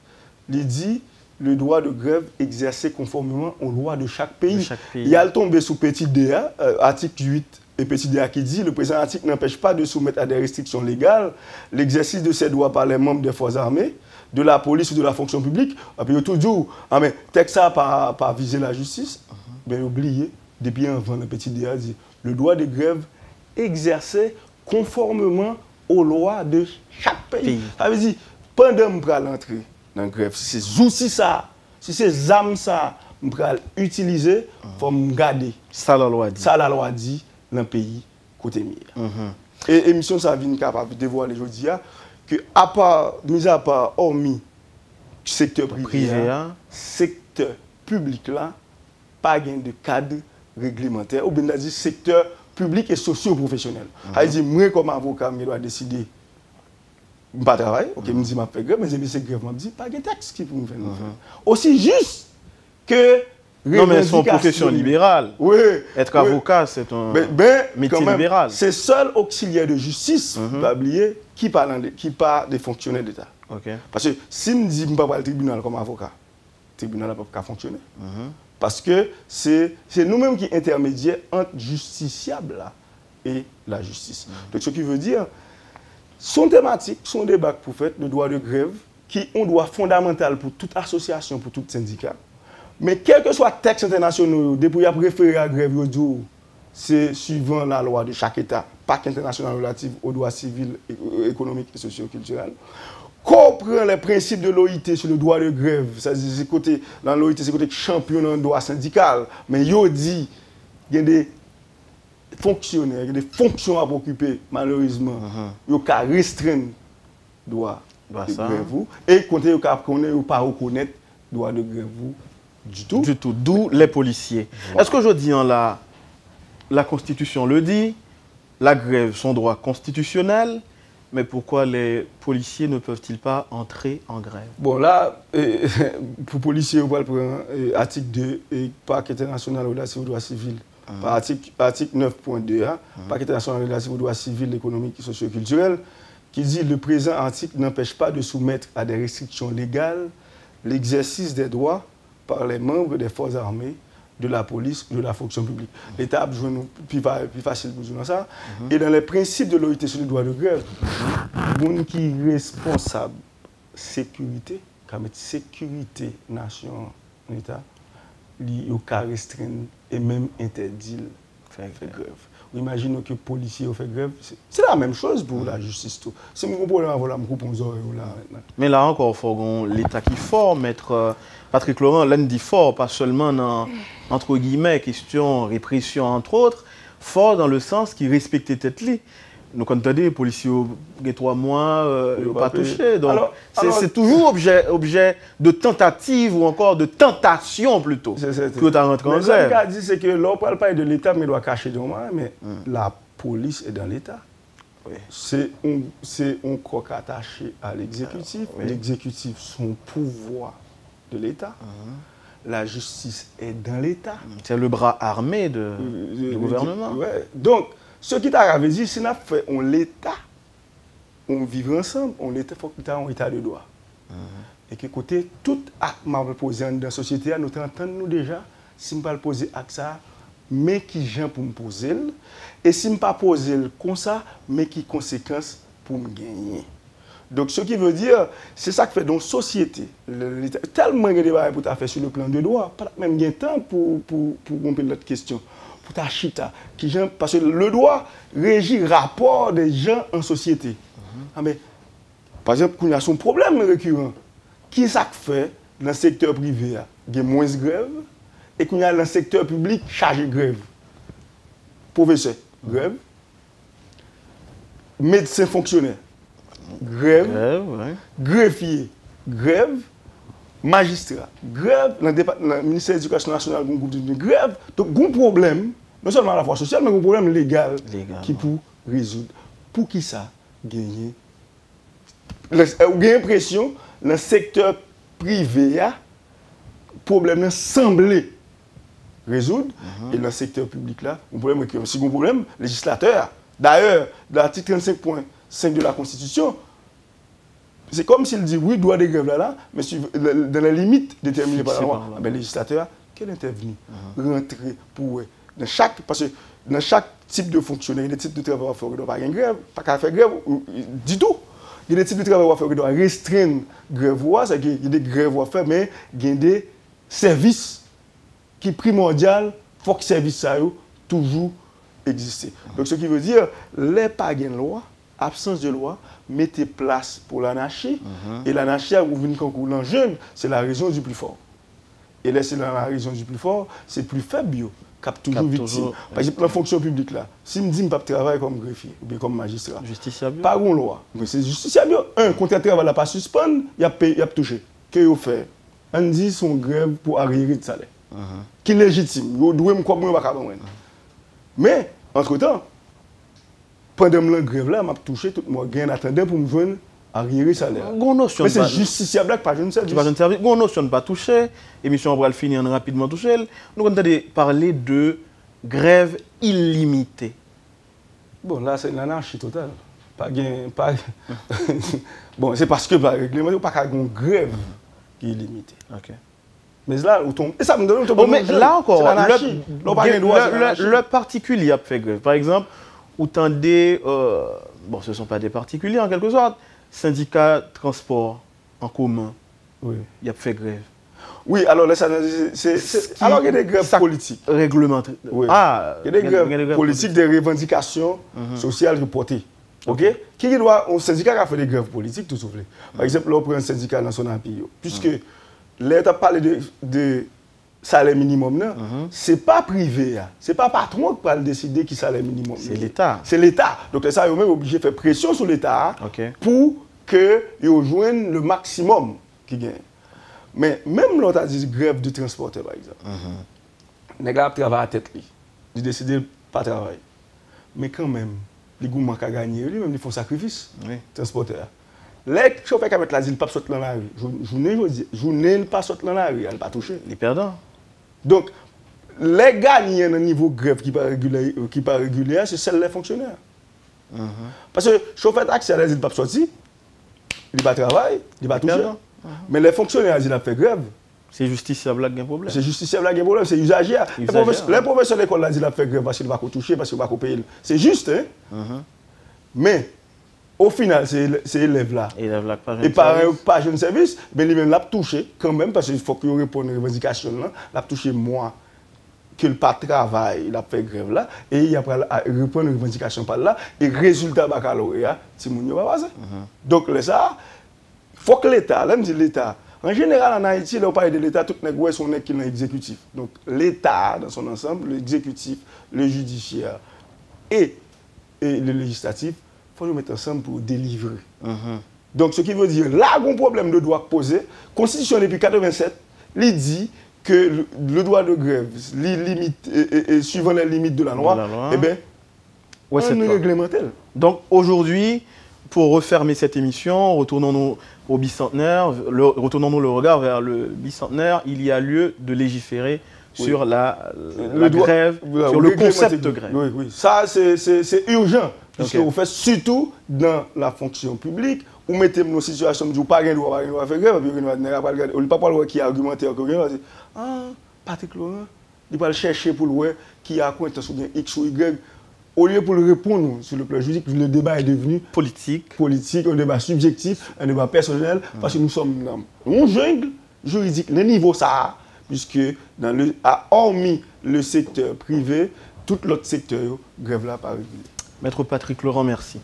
[SPEAKER 3] il dit le droit de grève exercé conformément aux lois de chaque pays. Il y a le tombé sous petit DA, article 8. Et petit DA qui dit le présent article n'empêche pas de soumettre à des restrictions légales l'exercice de ces droits par les membres des forces armées, de la police ou de la fonction publique. Et puis toujours, mais texte ça par viser la justice, mais oubliez, depuis avant le petit DA dit le droit de grève exercé conformément aux lois de chaque pays. Ça veut dire, pendant que je vais l'entrer dans la grève, si c'est outils ça, si c'est armes ça, je vais l'utiliser, il faut me garder.
[SPEAKER 2] Ça la loi dit.
[SPEAKER 3] Ça la loi dit. Dans le pays côté mire. Et l'émission ça vient capable de dévoiler aujourd'hui que mis à part hormis secteur privé, secteur public là pas gain de cadre réglementaire ou bien dit secteur publics et socio-professionnels. C'est-à-dire, moi, comme avocat, je dois décider. Je ne pas travailler, ok, je me dis, je fais grève, mais c'est grève, je me dis, pas de texte qui peut me faire. Aussi juste que.
[SPEAKER 2] Non, mais c'est une profession libérale.
[SPEAKER 3] Oui.
[SPEAKER 2] Être avocat, c'est un métier libéral.
[SPEAKER 3] C'est seul auxiliaire de justice, pas oublier, qui parle des fonctionnaires d'État.
[SPEAKER 2] Okay.
[SPEAKER 3] Parce que si je me dis que je ne vais pas au tribunal comme avocat, le tribunal n'a pas fonctionner. Parce que c'est nous-mêmes qui intermédiaires entre justiciable là et la justice. Donc, ce qui veut dire, son thématique, son débat pour faire le droit de grève, qui est un droit fondamental pour toute association, pour tout syndicat. Mais quel que soit le texte international, depuis qu'il référé à la grève, c'est suivant la loi de chaque État, pacte international relatif aux droits civils, économiques et socio-culturels. Comprend les principes de l'OIT sur le droit de grève. C'est côté, dans l'OIT, c'est côté champion dans le droit syndical. Mais il dit qu'il y a des fonctionnaires, il y a des fonctions à occuper, malheureusement. Il y a restreindre le droit de grève. Et quand il y a pas reconnaître le droit de grève. Du tout.
[SPEAKER 2] Du tout. D'où les policiers. Voilà. Est-ce qu'aujourd'hui, la Constitution le dit, la grève, son droit constitutionnel, mais pourquoi les policiers ne peuvent-ils pas entrer en grève?
[SPEAKER 3] Bon, là, pour policiers, on va prendre article 2 et Pacte international relatif aux droits civils. Article 9.2, Pacte international relatif aux droits civils, économiques et socio-culturels, qui dit le présent article n'empêche pas de soumettre à des restrictions légales l'exercice des droits par les membres des forces armées, de la police, de la fonction publique. L'État a besoin plus facile pour dire ça. Et dans les principes de l'OIT sur le droit de grève, les gens qui sont responsables de sécurité, quand mettre sécurité nation, l'État, ils ont restreindre et même interdit de faire grève. Imaginez que les policiers ont fait grève. C'est la même chose pour la justice. C'est mon problème avec la groupe 11 heures.
[SPEAKER 2] Mais là encore, il faut l'État qui est fort, maître Patrick Laurent, l'un dit fort, pas seulement dans, entre guillemets, question répression, entre autres, fort dans le sens qu'il respecte tête li. Nous, quand on a dit, les policiers ont 3 mois, ils n'ont pas touché. Donc, c'est toujours objet de tentative ou encore de tentation plutôt que tu as rentré en grève.
[SPEAKER 3] Ce qu'il dit, c'est que l'on ne parle pas de l'État, mais il doit cacher de moi, mais la police est dans l'État. Oui. C'est un croc attaché à l'exécutif. L'exécutif, son pouvoir de l'État. La justice est dans l'État.
[SPEAKER 2] C'est le bras armé du gouvernement.
[SPEAKER 3] Donc, ce qui t'a dit, c'est qu'on fait l'État, on vit ensemble, on l'État, il faut que un état de droit. Et que côté tout acte m'a posé dans la société, nous entendons nous déjà, si je ne pas le poser acte ça, mais qui gens pour me poser, et si je ne pas poser comme ça, mais qui conséquences pour me gagner. Donc, ce qui veut dire, c'est ça que fait dans la société. Tellement de débats pour faire sur le plan de droit, pas même de temps pour comprendre l'autre question. Pour ta chita, parce que le droit régit le rapport des gens en société. Mais, par exemple, quand il y a son problème récurrent, qui ça fait dans le secteur privé, il y a moins de grève, et quand il y a dans le secteur public, chargé de grève. Professeur, grève. Médecin fonctionnaire, grève. Greffier, grève. Magistrat, grève. Dans le ministère de l'Éducation nationale, il y a un groupe de grève. Donc, il y a un problème, non seulement à la fois sociale, mais un problème légal qui peut résoudre. Pour qui ça gagner? J'ai l'impression, dans le secteur privé, le problème semble résoudre. Et dans le secteur public, là, un problème qui est un second problème, législateur. D'ailleurs, dans l'article 35.5 de la Constitution, c'est comme s'il dit oui, droit de grève là, mais dans les limites déterminées par la loi. Le législateur, quel intervenu? Rentrer pour. Parce que dans chaque type de fonctionnaire, il y a des types de travail à faire, il ne doit pas faire grève, pas qu'à faire grève, du tout. Il y a des types de travail à faire, il doit restreindre grève, c'est-à-dire qu'il y a des grèves à faire, mais il y a des services qui sont primordiaux, il faut que ces services toujours existent. Donc ce qui veut dire, les pas de loi, absence de loi, mettez place pour l'anarchie, et l'anarchie, vous venez concours dans jeune, c'est la raison du plus fort. Et là, c'est dans la raison du plus fort, c'est plus faible. Cap toujours victime. Par exemple, la fonction publique là, si je me dis que je ne peux pas travailler comme greffier ou bien comme magistrat,
[SPEAKER 2] justiciable.
[SPEAKER 3] Pas une loi. Mais c'est justiciable. Un contrat de travail n'a pas suspendre, il y a touché. Qu'est-ce qu'il fait? On dit son grève pour arriérer de salaire. Qui est légitime. Il doit me comprendre. Mais Entre-temps, pendant la grève là, m'a touché tout moi gain attendant pour me joindre arriéré salaire. Mais c'est justiciable pas jeune service.
[SPEAKER 2] Pas jeune service. Gon notion pas touché, émission on va le finir rapidement touché. Nous on entend parler de grève illimitée.
[SPEAKER 3] Bon là c'est l'anarchie totale. Pas bon, c'est parce que par règlement pas qu'à une grève qui est illimitée. OK. Mais là où et ça me donne
[SPEAKER 2] mais là encore le particulier a fait grève. Par exemple, ou tendez bon ce ne sont pas des particuliers en quelque sorte, syndicat transport en commun.
[SPEAKER 3] Oui,
[SPEAKER 2] il a fait grève.
[SPEAKER 3] Oui, alors là alors il y a des grèves politiques
[SPEAKER 2] réglementées.
[SPEAKER 3] Oui. Ah, il y a des grèves politiques, des revendications sociales reportées. OK? Qui doit un syndicat qui a fait des grèves politiques tout soufflé. Par exemple, là on prend un syndicat dans son appui puisque l'État parle de salaire minimum, ce n'est pas privé. Ce n'est pas patron qui va décider qui salaire minimum.
[SPEAKER 2] C'est l'État.
[SPEAKER 3] C'est l'État. Donc, ça, ils sont même obligés de faire pression sur l'État pour qu'ils rejoignent le maximum qui gagne. Mais même l'autre a dit grève de transporteur, par exemple. Les gars travaillent à tête. Ils décident de ne pas travailler. Mais quand même, les gens manquent à gagner. Lui-même, ils font sacrifice. Transporteur. Les chauffeurs qui mettent l'asile ne pas sortir dans la rue. Journée ne pas sortir dans la rue, elle ne pas toucher.
[SPEAKER 2] Les perdants.
[SPEAKER 3] Donc, les gagnants au niveau grève qui n'est pas régulier, c'est celle des fonctionnaires. Parce que le chauffeur taxi à l'asile ne pas sortir, il ne pas travailler, il ne pas toucher. Mais les fonctionnaires ils ont fait grève.
[SPEAKER 2] C'est justiciable qui a un problème.
[SPEAKER 3] C'est justiciable qui a un problème, c'est usagé. Les professeurs de l'école ont fait grève parce qu'ils ne vont pas toucher, parce qu'ils ne vont pas payer. C'est juste, hein? Mais, au final, c'est élève là. Et pas jeune service, mais lui-même l'a touché quand même, parce qu'il faut qu'il réponde aux revendications là. L'a touché moins que le pas travail, il a fait grève là, et il a répondre aux revendications par là, et résultat baccalauréat, si mon va passer. Donc ça, il faut que l'État, là, je dis l'État, en général en Haïti, là, on parle de l'État, tout le monde sont qui est l'exécutif. Donc l'État dans son ensemble, l'exécutif, le judiciaire et le législatif, il faut nous mettre ensemble pour délivrer. Donc, ce qui veut dire, là, il y a un problème de droit posé. La Constitution depuis 1987, il dit que le droit de grève, suivant les limites de la loi, eh bien, c'est réglementaire.
[SPEAKER 2] Donc, aujourd'hui, pour refermer cette émission, retournons-nous au bicentenaire, retournons-nous le regard vers le bicentenaire. Il y a lieu de légiférer sur la grève, sur le concept de grève.
[SPEAKER 3] Oui, oui. Ça, c'est urgent. Puisque vous faites surtout dans la fonction publique, vous mettez dans une situation où vous n'avez pas de faire grève, vous n'avez pas le droit qui argumente encore. Ah, Patrick Laurent, il va chercher pour le voir qui a quoi sur X ou Y. Au lieu pour le répondre sur le plan juridique, le débat est devenu politique, un débat subjectif, un débat personnel, parce que nous sommes dans une jungle juridique, le niveau ça, puisque hormis le secteur privé, tout l'autre secteur, grève là pas régulé.
[SPEAKER 2] Maître Patrick Laurent, merci.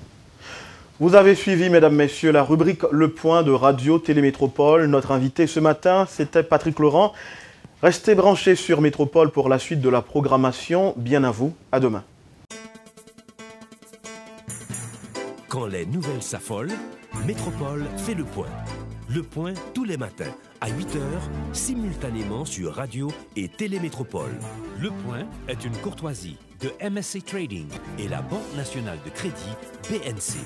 [SPEAKER 2] Vous avez suivi, mesdames, messieurs, la rubrique Le Point de Radio Télémétropole. Notre invité ce matin, c'était Patrick Laurent. Restez branchés sur Métropole pour la suite de la programmation. Bien à vous. À demain.
[SPEAKER 1] Quand les nouvelles s'affolent, Métropole fait le point. Le point tous les matins à 8h, simultanément sur Radio et Télémétropole. Le point est une courtoisie de MSC Trading et la Banque nationale de crédit BNC.